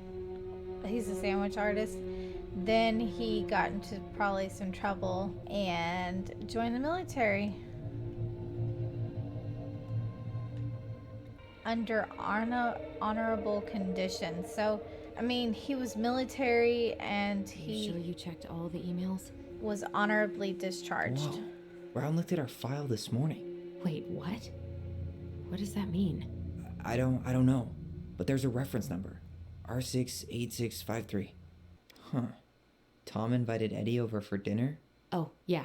He's a sandwich artist. Then he got into probably some trouble and joined the military under honorable conditions. So, I mean, he was military and Are you he sure you checked all the emails? was honorably discharged. Whoa. Brown looked at our file this morning. Wait, what? What does that mean? I don't know. But there's a reference number. R68653. Huh. Tom invited Eddie over for dinner? Oh, yeah.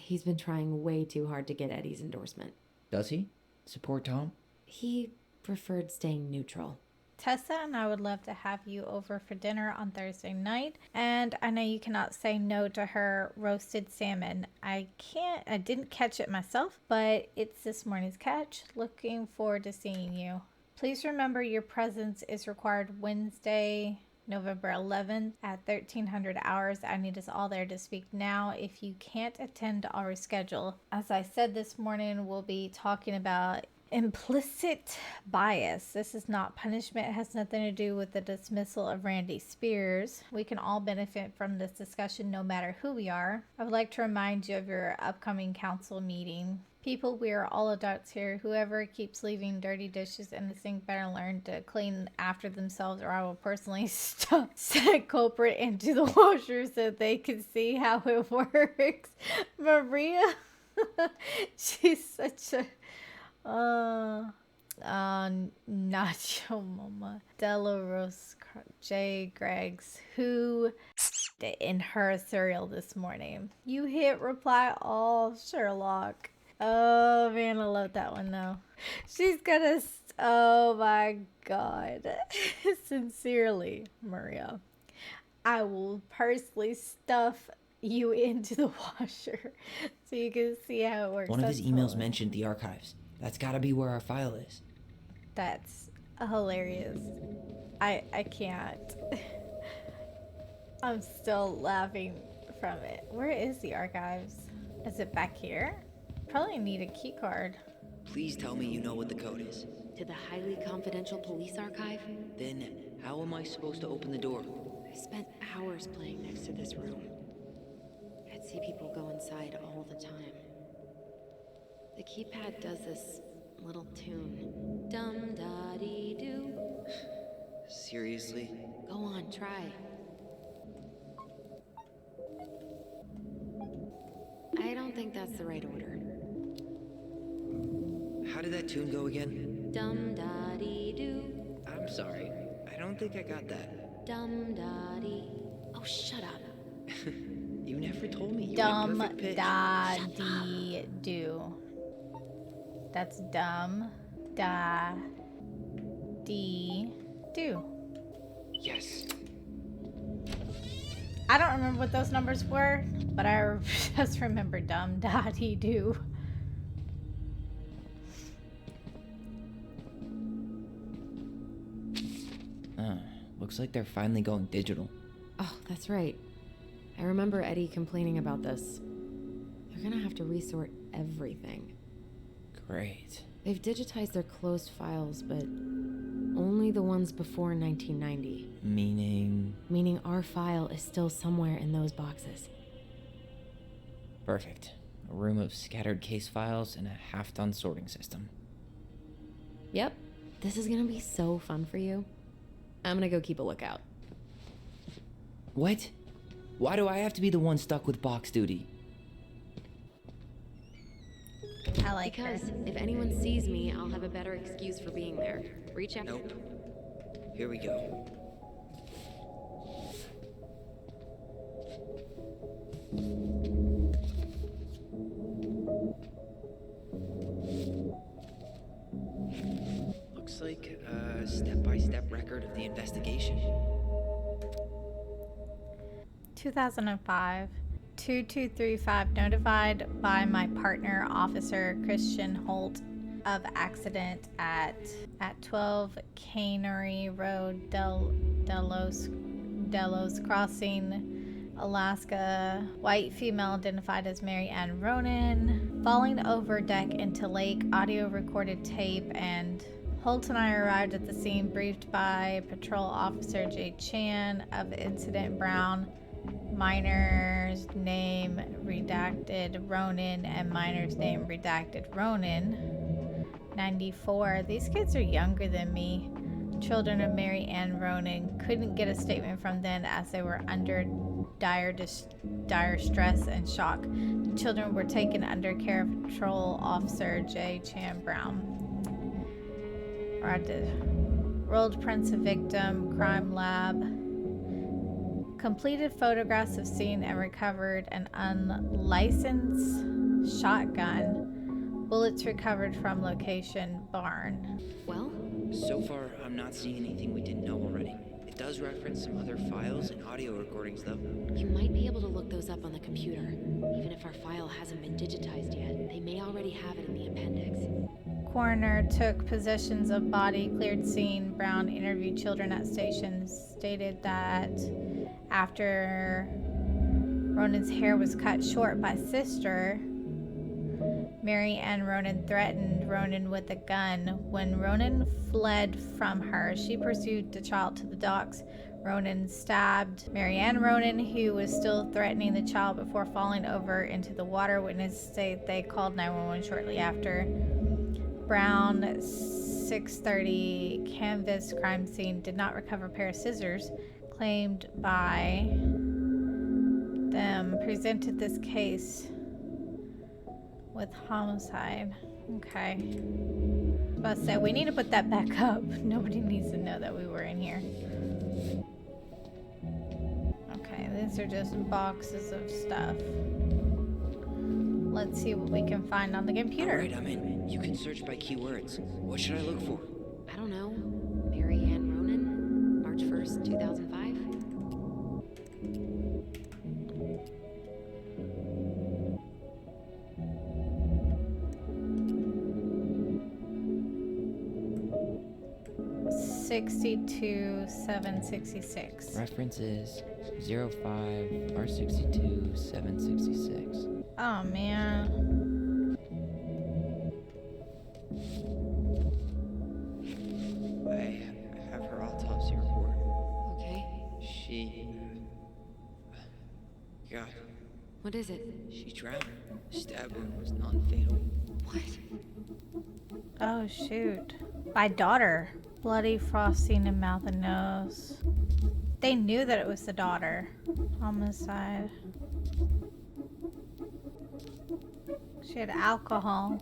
He's been trying way too hard to get Eddie's endorsement. Does he? Support Tom? He preferred staying neutral. Tessa and I would love to have you over for dinner on Thursday night, and I know you cannot say no to her roasted salmon. I didn't catch it myself, but it's this morning's catch. Looking forward to seeing you. Please remember your presence is required Wednesday, November 11th at 1300 hours. I need us all there to speak now. If you can't attend, I'll reschedule. As I said this morning, we'll be talking about implicit bias. This is not punishment. It has nothing to do with the dismissal of Randy Spears. We can all benefit from this discussion no matter who we are. I would like to remind you of your upcoming council meeting. People, we are all adults here. Whoever keeps leaving dirty dishes in the sink better learn to clean after themselves, or I will personally set culprit into the washer so they can see how it works. Maria, she's such a Nacho Mama Delarose J. Greggs, who in her cereal this morning. You hit reply all, Sherlock. Oh man, I love that one though. She's gonna, oh my god. Sincerely, Maria. I will personally stuff you into the washer so you can see how it works. One of his emails mentioned the archives. That's gotta be where our file is. That's hilarious. I can't. I'm still laughing from it. Where is the archives? Is it back here? Probably need a key card. Please tell me you know what the code is. To the highly confidential police archive? Then, how am I supposed to open the door? I spent hours playing next to this room. I'd see people go inside all the time. The keypad does this little tune. Dum-da-dee-doo. Seriously? Go on, try. I don't think that's the right order. How did that tune go again? Dum-da-dee-doo. I'm sorry. I don't think I got that. Dum-da-dee. Oh, shut up. You never told me you were in perfect pitch. Dum-da-dee-doo. That's dum-da-dee-doo. Yes. I don't remember what those numbers were, but I just remember dum-da-dee-doo. Looks like they're finally going digital. Oh, that's right. I remember Eddie complaining about this. They're gonna have to resort everything. Great. They've digitized their closed files, but only the ones before 1990. Meaning our file is still somewhere in those boxes. Perfect. A room of scattered case files and a half-done sorting system. Yep. This is gonna be so fun for you. I'm gonna go keep a lookout. What? Why do I have to be the one stuck with box duty? I like Because her. if anyone sees me, I'll have a better excuse for being there. Reach out. Nope. Here we go. Looks like a step-by-step record of the investigation. 2005. 2235 notified by my partner, Officer Christian Holt, of accident at 12 Cannery Road, Delos Crossing, Alaska. White female identified as Mary Ann Ronan, falling over deck into lake. Audio recorded tape. And Holt and I arrived at the scene, briefed by Patrol Officer J. Chan of the incident. Brown, minor's name redacted Ronan, and minor's name redacted Ronan. 94. These kids are younger than me. Children of Mary Ann Ronan. Couldn't get a statement from them as they were under dire stress and shock. The children were taken under care of Patrol Officer J. Chan Brown. We're at the World Prince of Victim Crime Lab. Completed photographs of scene and recovered an unlicensed shotgun. Bullets recovered from location barn. Well, So far, I'm not seeing anything we didn't know already. It does reference some other files and audio recordings, though. You might be able to look those up on the computer. Even if our file hasn't been digitized yet, they may already have it in the appendix. Coroner took possessions of body, cleared scene. Brown interviewed children at stations, stated that after Ronan's hair was cut short by sister, Mary Ann Ronan threatened Ronan with a gun. When Ronan fled from her, she pursued the child to the docks. Ronan stabbed Mary Ann Ronan, who was still threatening the child, before falling over into the water. Witnesses say they called 911 shortly after. Brown 6:30 canvass crime scene, did not recover a pair of scissors claimed by them, presented this case with homicide. Okay. I was about to say, we need to put that back up. Nobody needs to know that we were in here. Okay, these are just boxes of stuff. Let's see what we can find on the computer. Alright, I'm in. You can search by keywords. What should I look for? I don't know. Mary Ann Ronan, March 1st, 2005. $62,766. Reference is 05R62-766. Oh man. I have her autopsy report. Okay. She... God, What is it? she drowned. Stab wound was non-fatal. What? Oh shoot. My daughter. Bloody frosting in mouth and nose. They knew that it was the daughter. Homicide. She had alcohol.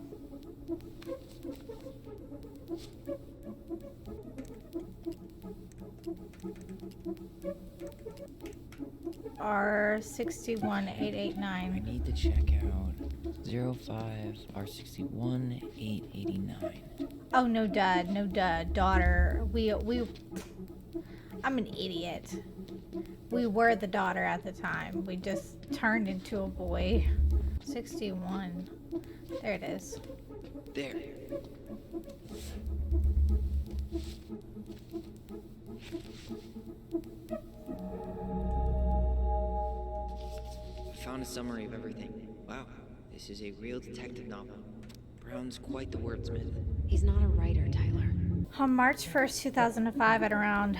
R61889. I need to check out 05R61889. Oh, no dud, no dud. Daughter. I'm an idiot. We were the daughter at the time. We just turned into a boy. 61. There it is. There. I found a summary of everything. Wow, this is a real detective novel. Brown's quite the wordsmith. He's not a writer, Tyler. On March 1st, 2005, at around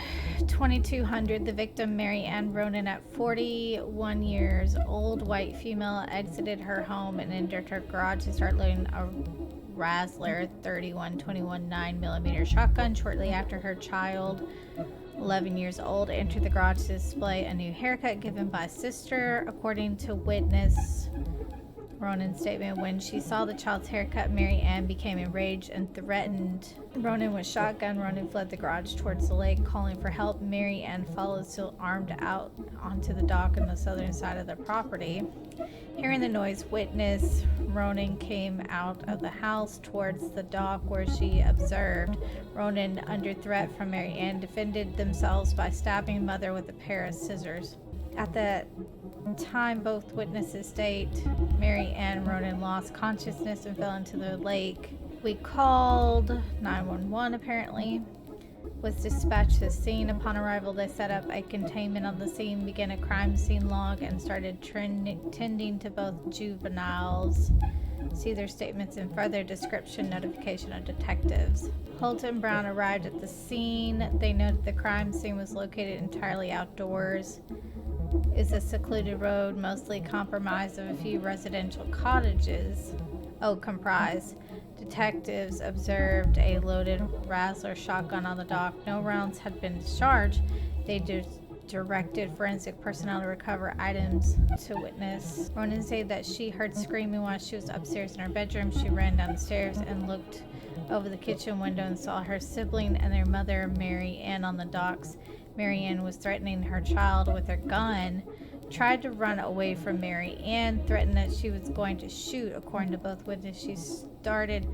2200, the victim, Mary Ann Ronan, at 41 years old, white female, exited her home and entered her garage to start loading a Razzler 3121 9mm shotgun. Shortly after, her child, 11 years old, entered the garage to display a new haircut given by sister. According to witness Ronan's statement, when she saw the child's haircut, Mary Ann became enraged and threatened Ronan with shotgun. Ronan fled the garage towards the lake, calling for help. Mary Ann followed, still armed, out onto the dock on the southern side of the property. Hearing the noise, witness Ronan came out of the house towards the dock, where she observed Ronan, under threat from Mary Ann, defended themselves by stabbing mother with a pair of scissors. At the time, both witnesses state Mary Ann Ronan lost consciousness and fell into the lake. We called 911, apparently, was dispatched to the scene. Upon arrival, they set up a containment on the scene, began a crime scene log, and started tending to both juveniles. See their statements in further description, notification of detectives. Holt and Brown arrived at the scene. They noted the crime scene was located entirely outdoors. Is a secluded road, mostly compromised of a few residential cottages. Comprised. Detectives observed a loaded Razzler shotgun on the dock. No rounds had been discharged. They directed forensic personnel to recover items to witness. Ronan said that she heard screaming while she was upstairs in her bedroom. She ran down the stairs and looked over the kitchen window and saw her sibling and their mother, Mary Ann, on the docks. Mary Ann was threatening her child with her gun, tried to run away from Mary Ann, threatened that she was going to shoot. According to both witnesses, she started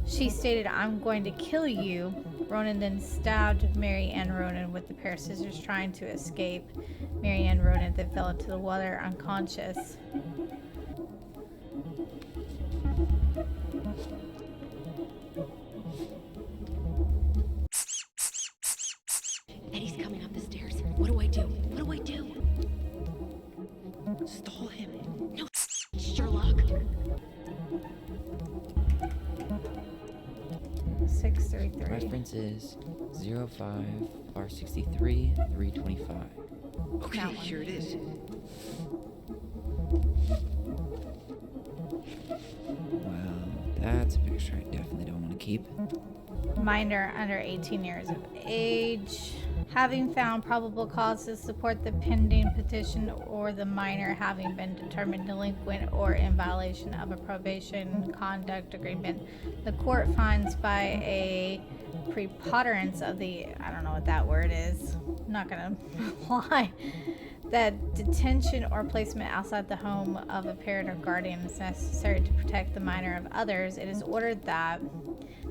She stated, "I'm going to kill you." Ronan then stabbed Mary Ann Ronan with a pair of scissors, trying to escape. Mary Ann Ronan then fell into the water unconscious. Eddie's coming up the stairs. What do I do? What do I do? Stall him. No, Sherlock. 633. Reference is 05R63 325. Okay, That one. here it is. Well, that's a picture I definitely don't want to keep. Minor under 18 years of age. Having found probable cause to support the pending petition, or the minor having been determined delinquent or in violation of a probation conduct agreement, the court finds by a preponderance of the, I don't know what that word is, I'm not gonna lie, that detention or placement outside the home of a parent or guardian is necessary to protect the minor of others. It is ordered that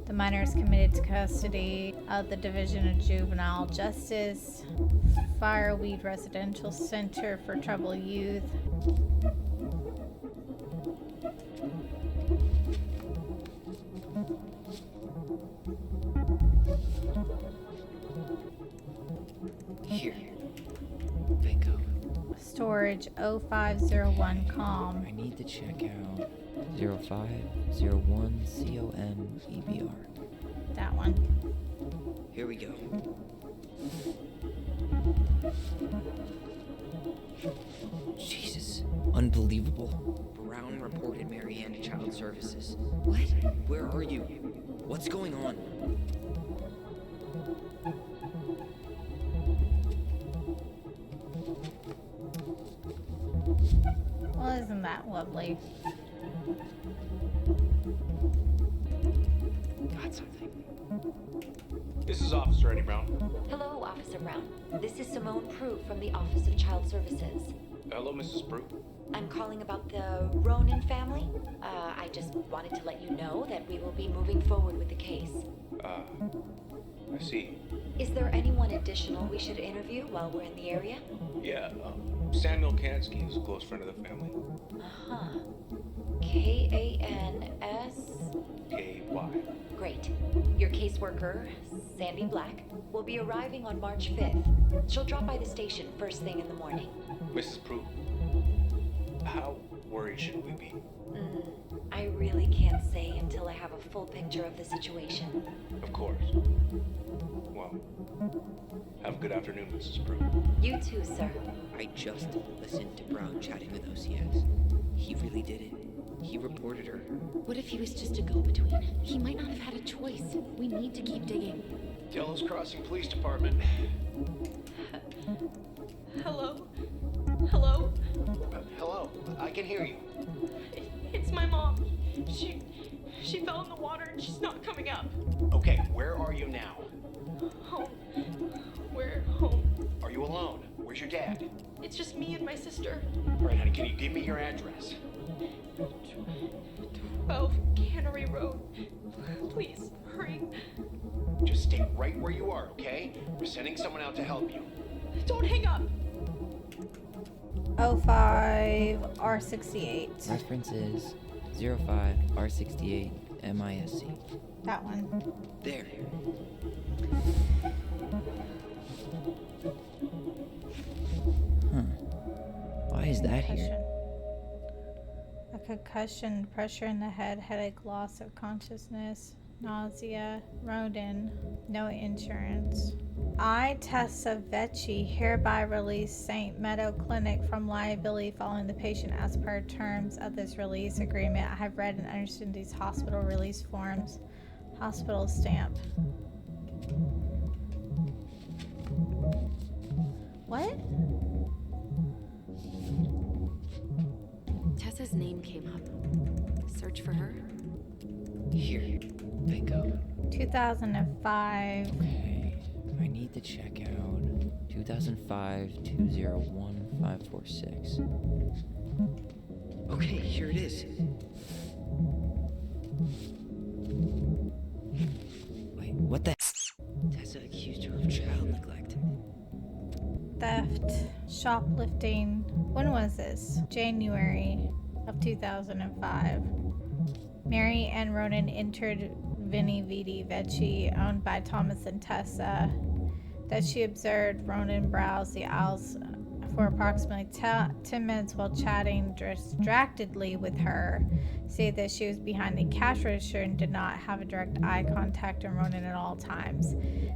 the minor is committed to custody of the Division of Juvenile Justice, Fireweed Residential Center for Troubled Youth. Here. Bingo. Storage 0501 I COM. need to check out 0501 COM That one. Here we go. Jesus. Unbelievable. Brown reported Mary Ann to Child Services. What? Where are you? What's going on? Well, isn't that lovely? Got something. This is Officer Eddie Brown. Hello, Officer Brown. This is Simone Prue from the Office of Child Services. Hello, Mrs. Prue. I'm calling about the Ronan family. I just wanted to let you know that we will be moving forward with the case. I see. Is there anyone additional we should interview while we're in the area? Yeah, Samuel Kansky is a close friend of the family. Uh-huh. K-A-N-S... K-Y. Great. Your caseworker, Sandy Black, will be arriving on March 5th. She'll drop by the station first thing in the morning. Mrs. Prue, how worried should we be? I really can't say until I have a full picture of the situation. Of course. Well, have a good afternoon, Mrs. Prue. You too, sir. I just listened to Brown chatting with OCS. He really did it. He reported her. What if he was just a go-between? He might not have had a choice. We need to keep digging. Delos Crossing Police Department. Hello? Hello? Hello, I can hear you. It's my mom. She fell in the water and she's not coming up. Okay, where are you now? Home. We're home. Are you alone? Where's your dad? It's just me and my sister. All right, honey, can you give me your address? 12 Cannery Road. Please, hurry. Just stay right where you are, okay? We're sending someone out to help you. Don't hang up. 05R68. Reference is 05R68 MISC. That one. There. Huh. Why is that here? Concussion. A concussion, pressure in the head, headache, loss of consciousness, nausea, Rodin, no insurance. I, Tessa Vecchi, hereby release St. Meadow Clinic from liability following the patient as per terms of this release agreement. I have read and understood these hospital release forms. Hospital stamp. What? Tessa's name came up. Search for her. Here. Bingo. 2005. Okay, I need to check out 2005-201-546. Okay, here it is. What the? Tessa accused her of child neglect. Theft, shoplifting. When was this? January of 2005. Mary Ann Ronan entered Vinny Vidi Vecchi, owned by Thomas and Tessa, that she observed Ronan browse the aisles for approximately 10 minutes while chatting distractedly with her, stated that she was behind the cash register and did not have a direct eye contact on Ronan at all times.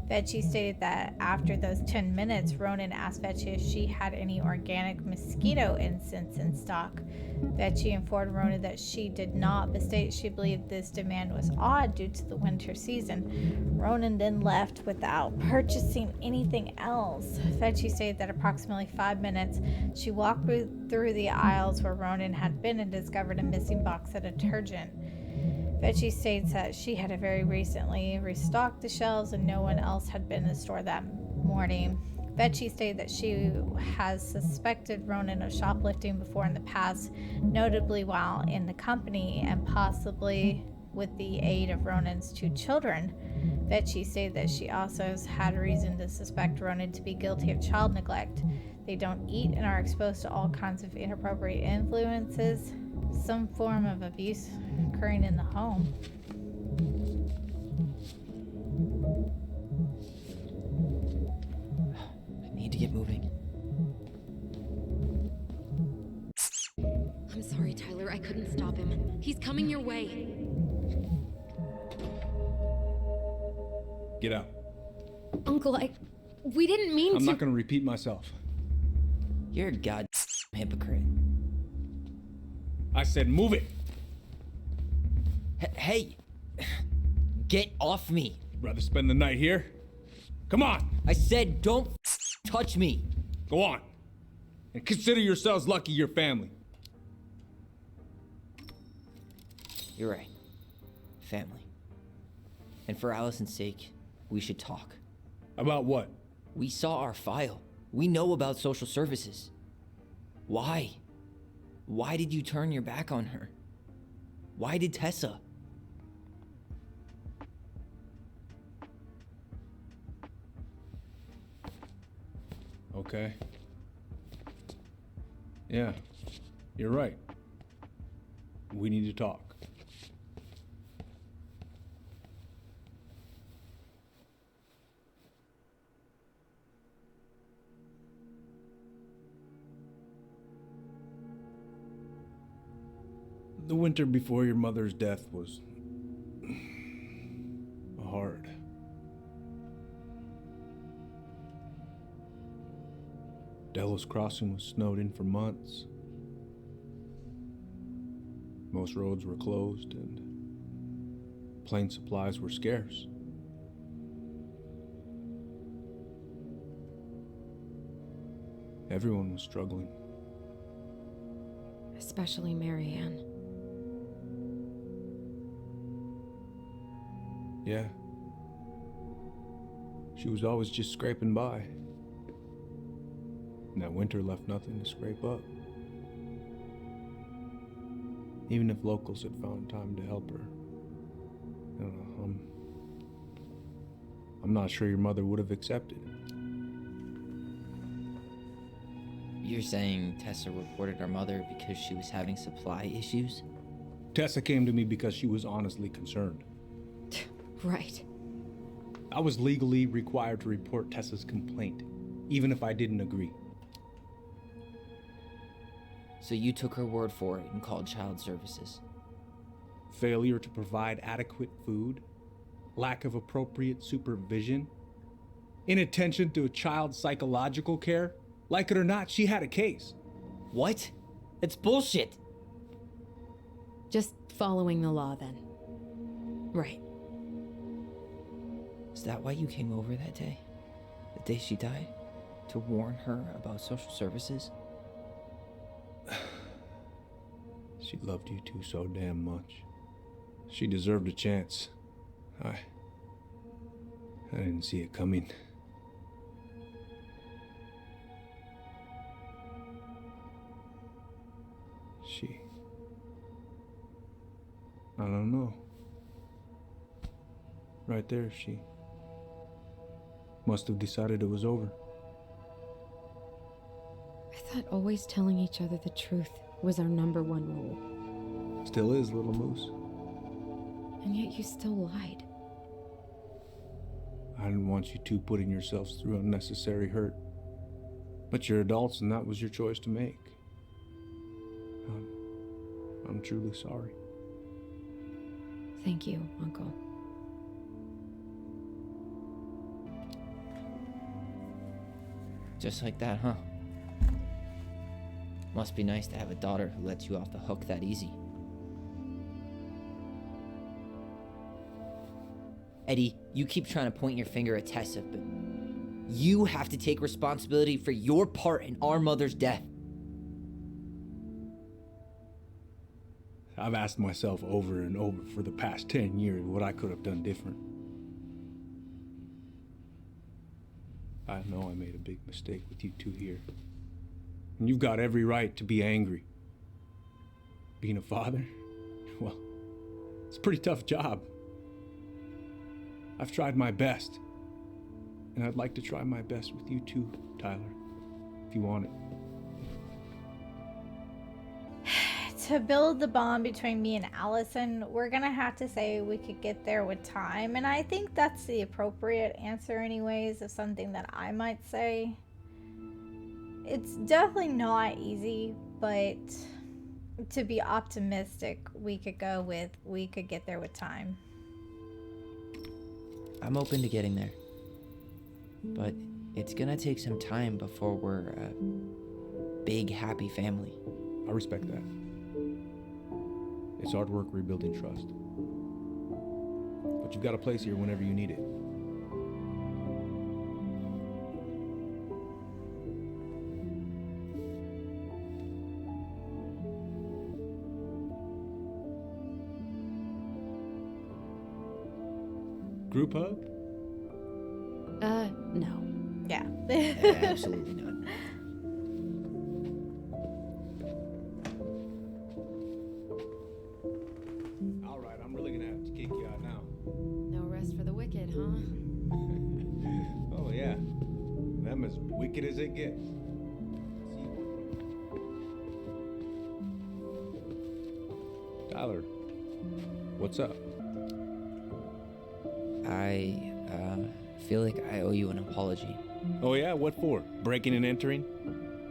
Vecchi stated that after those 10 minutes, Ronan asked Vecchi if she had any organic mosquito incense in stock. Vecchi informed Ronan that she did not, but stated she believed this demand was odd due to the winter season. Ronan then left without purchasing anything else. Vecchi stated that approximately 5 minutes, she walked through the aisles where Ronan had been and discovered a missing box of detergent. Vecchi states that she had very recently restocked the shelves and no one else had been in the store that morning. Vecchi stated that she has suspected Ronan of shoplifting before in the past, notably while in the company and possibly with the aid of Ronan's 2 children. Vecchi stated that she also has had reason to suspect Ronan to be guilty of child neglect. They don't eat and are exposed to all kinds of inappropriate influences, some form of abuse occurring in the home. I need to get moving. I'm sorry, Tyler. I couldn't stop him. He's coming your way. Get out. Uncle, we didn't mean to. I'm not gonna repeat myself. You're a goddamn hypocrite. I said move it. Hey! Get off me! Rather spend the night here? Come on! I said don't touch me! Go on. And consider yourselves lucky you're family. You're right. Family. And for Allison's sake, we should talk. About what? We saw our file. We know about social services. Why? Why did you turn your back on her? Why did Tessa? Okay. Yeah, you're right. We need to talk. The winter before your mother's death was hard. Delos Crossing was snowed in for months. Most roads were closed and plane supplies were scarce. Everyone was struggling. Especially Mary Ann. Yeah. She was always just scraping by. And that winter left nothing to scrape up. Even if locals had found time to help her. I don't know, I'm not sure your mother would have accepted. You're saying Tessa reported her mother because she was having supply issues? Tessa came to me because she was honestly concerned. Right. I was legally required to report Tessa's complaint, even if I didn't agree. So you took her word for it and called child services? Failure to provide adequate food, lack of appropriate supervision, inattention to a child's psychological care. Like it or not, she had a case. What? It's bullshit! Just following the law, then. Right. Is that why you came over that day? The day she died? To warn her about social services? She loved you two so damn much. She deserved a chance. I didn't see it coming. I don't know. Right there, she Must have decided it was over. I thought always telling each other the truth was our number one rule. Still is, little moose. And yet you still lied. I didn't want you two putting yourselves through unnecessary hurt. But you're adults and that was your choice to make. I'm truly sorry. Thank you, Uncle. Just like that, huh? Must be nice to have a daughter who lets you off the hook that easy. Eddie, you keep trying to point your finger at Tessa, but you have to take responsibility for your part in our mother's death. I've asked myself over and over for the past 10 years what I could have done different. I know I made a big mistake with you two here. And you've got every right to be angry. Being a father? Well, it's a pretty tough job. I've tried my best. And I'd like to try my best with you too, Tyler, if you want it. To build the bond between me and Allison, we're gonna have to say we could get there with time, and I think that's the appropriate answer anyways of something that I might say. It's definitely not easy, but to be optimistic, we could go with we could get there with time. I'm open to getting there. But it's gonna take some time before we're a big, happy family. I respect that. It's hard work rebuilding trust. But you've got a place here whenever you need it. Group hug? No. Yeah. Absolutely not. All right, I'm really gonna have to kick you out now. No rest for the wicked, huh? Oh yeah, them as wicked as it gets. Tyler, what's up? I feel like I owe you an apology. Oh yeah, what for? Breaking and entering?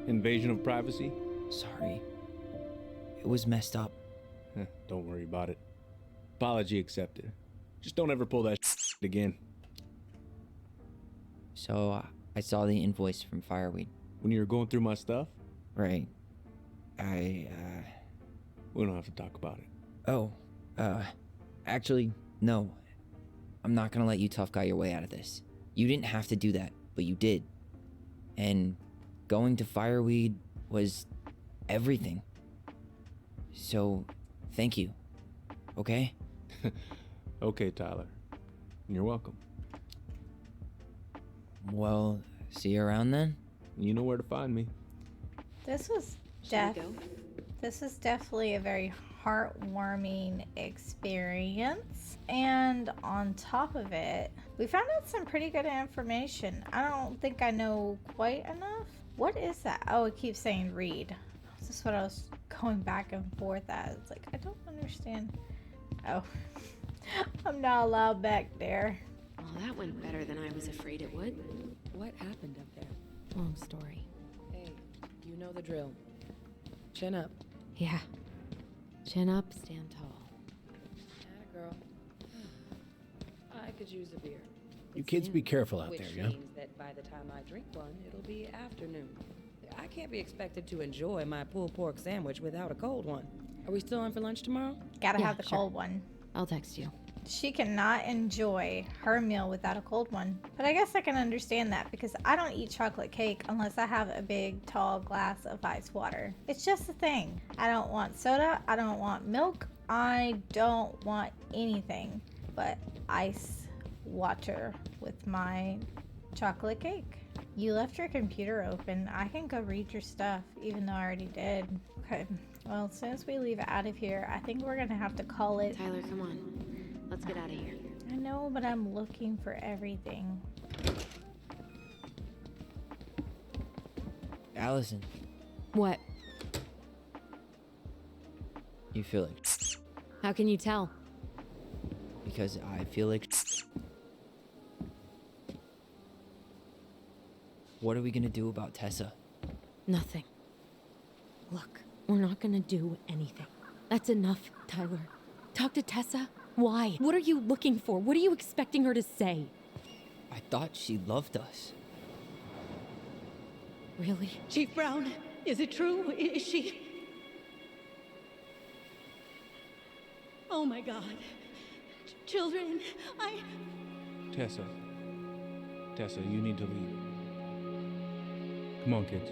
Invasion of privacy? Sorry. It was messed up. Don't worry about it. Apology accepted. Just don't ever pull that again. So, I saw the invoice from Fireweed. When you were going through my stuff? Right. We don't have to talk about it. Oh, actually, no. I'm not gonna let you tough guy your way out of this. You didn't have to do that, but you did. And going to Fireweed was everything. So, thank you. Okay? Okay, Tyler. You're welcome. Well, see you around then? You know where to find me. This was definitely a very heartwarming experience, and on top of it, we found out some pretty good information. I don't think I know quite enough. What is that? Oh, it keeps saying read. This is what I was going back and forth at. It's like, I don't understand. Oh, I'm not allowed back there. Well, that went better than I was afraid it would. What happened up there? Long story. Hey, you know the drill. Chin up. Yeah. Chin up, stand tall. Atta girl. I could use a beer. You kids be careful out Which there, yeah? means that by the time I drink one, it'll be afternoon. I can't be expected to enjoy my pulled pork sandwich without a cold one. Are we still on for lunch tomorrow? Gotta Yeah, have the sure. cold one. I'll text you. She cannot enjoy her meal without a cold one. But I guess I can understand that because I don't eat chocolate cake unless I have a big, tall glass of ice water. It's just a thing. I don't want soda. I don't want milk. I don't want anything but ice water with my chocolate cake. You left your computer open. I can go read your stuff, even though I already did. Okay. Well, as soon as we leave out of here, I think we're gonna have to call it. Tyler, come on. Let's get out of here. I know, but I'm looking for everything. Allison, What? you feel like How can you tell? because I feel like What are we gonna do about Tessa? Nothing. Look, we're not gonna do anything. That's enough, Tyler. Talk to Tessa? Why? What are you looking for? What are you expecting her to say? I thought she loved us. Really? Chief Brown, is it true? Is she... Oh my God. Children, Tessa. Tessa, you need to leave. Come on, kids.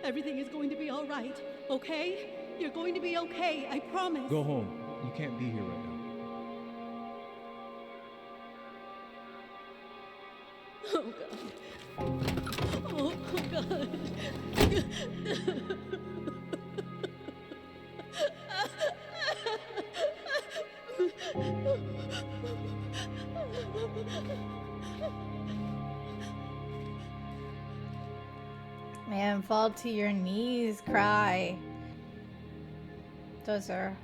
everything is going to be all right, okay? You're going to be okay, I promise. Go home. You can't be here right now. Oh God. Oh God. Man, fall to your knees, cry. Those are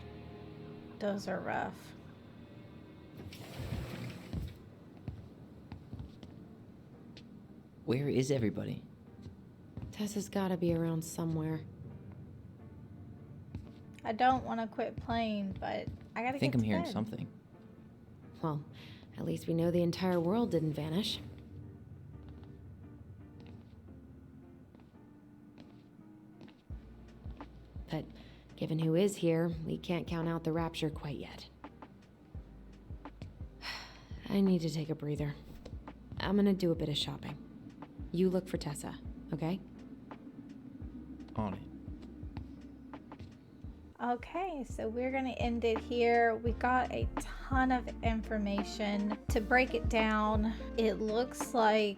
rough. Where is everybody? Tessa's gotta be around somewhere. I don't want to quit playing, but I gotta I think get I'm to hearing bed. something. Well, at least we know the entire world didn't vanish. But given who is here, we can't count out the rapture quite yet. I need to take a breather. I'm gonna do a bit of shopping. You look for Tessa, okay? On it. Okay, so we're gonna end it here. We got a ton of information. To break it down, it looks like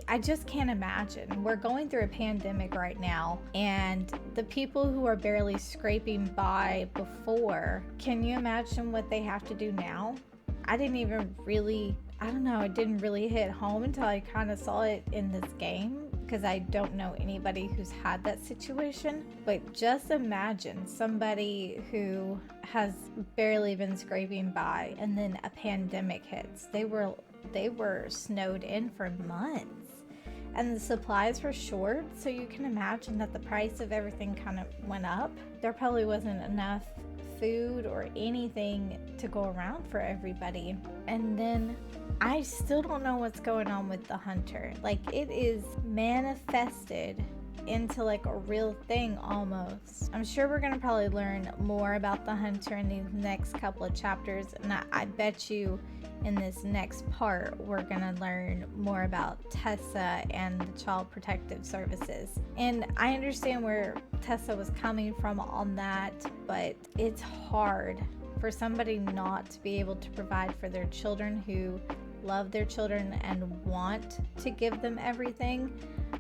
I just can't imagine. We're going through a pandemic right now, and the people who are barely scraping by before, can you imagine what they have to do now? I didn't even really, I don't know, it didn't really hit home until I kind of saw it in this game, because I don't know anybody who's had that situation. But just imagine somebody who has barely been scraping by and then a pandemic hits. They were snowed in for months and the supplies were short, so you can imagine that the price of everything kind of went up. There probably wasn't enough food or anything to go around for everybody. And then I still don't know what's going on with the hunter. Like, it is manifested into like a real thing almost. I'm sure we're gonna probably learn more about the hunter in these next couple of chapters, and I bet you in this next part we're gonna learn more about Tessa and the Child Protective Services. And I understand where Tessa was coming from on that, but it's hard for somebody not to be able to provide for their children who love their children and want to give them everything.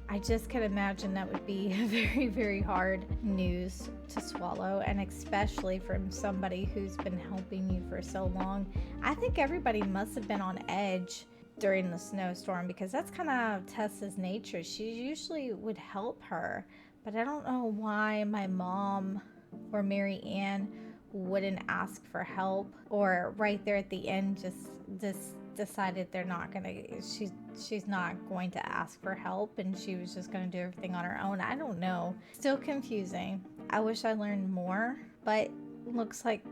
I just can imagine that would be very, very hard news to swallow, and especially from somebody who's been helping you for so long. I think everybody must have been on edge during the snowstorm, because that's kind of Tessa's nature. She usually would help her, but I don't know why my mom or Mary Ann wouldn't ask for help, or right there at the end just decided they're not gonna, she's not going to ask for help and she was just gonna do everything on her own. I don't know, still confusing. I wish I learned more, but looks like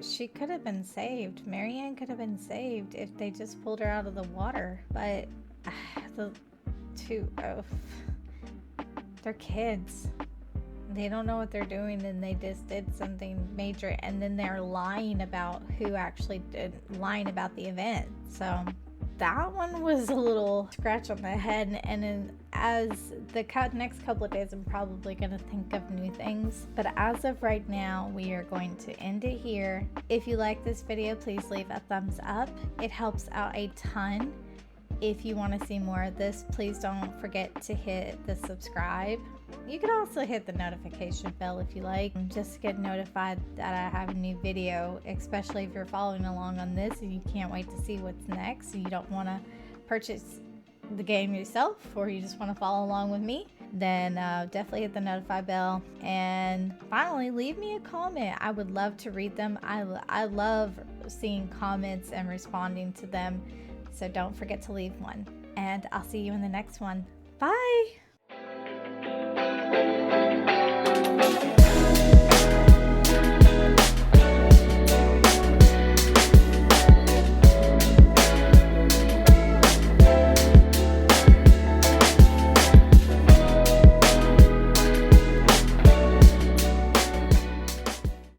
she could have been saved. Mary Ann could have been saved if they just pulled her out of the water, but they're kids. They don't know what they're doing, and they just did something major, and then they're lying about who actually did, lying about the event. So that one was a little scratch on the head, and then as the next couple of days I'm probably going to think of new things, but as of right now we are going to end it here. If you like this video, please leave a thumbs up. It helps out a ton. If you want to see more of this, please don't forget to hit the subscribe. You can also hit the notification bell if you like, just to get notified that I have a new video, especially if you're following along on this and you can't wait to see what's next and you don't want to purchase the game yourself, or you just want to follow along with me. then definitely hit the notify bell. And finally, leave me a comment. I would love to read them. I love seeing comments and responding to them. So don't forget to leave one. And I'll see you in the next one. Bye!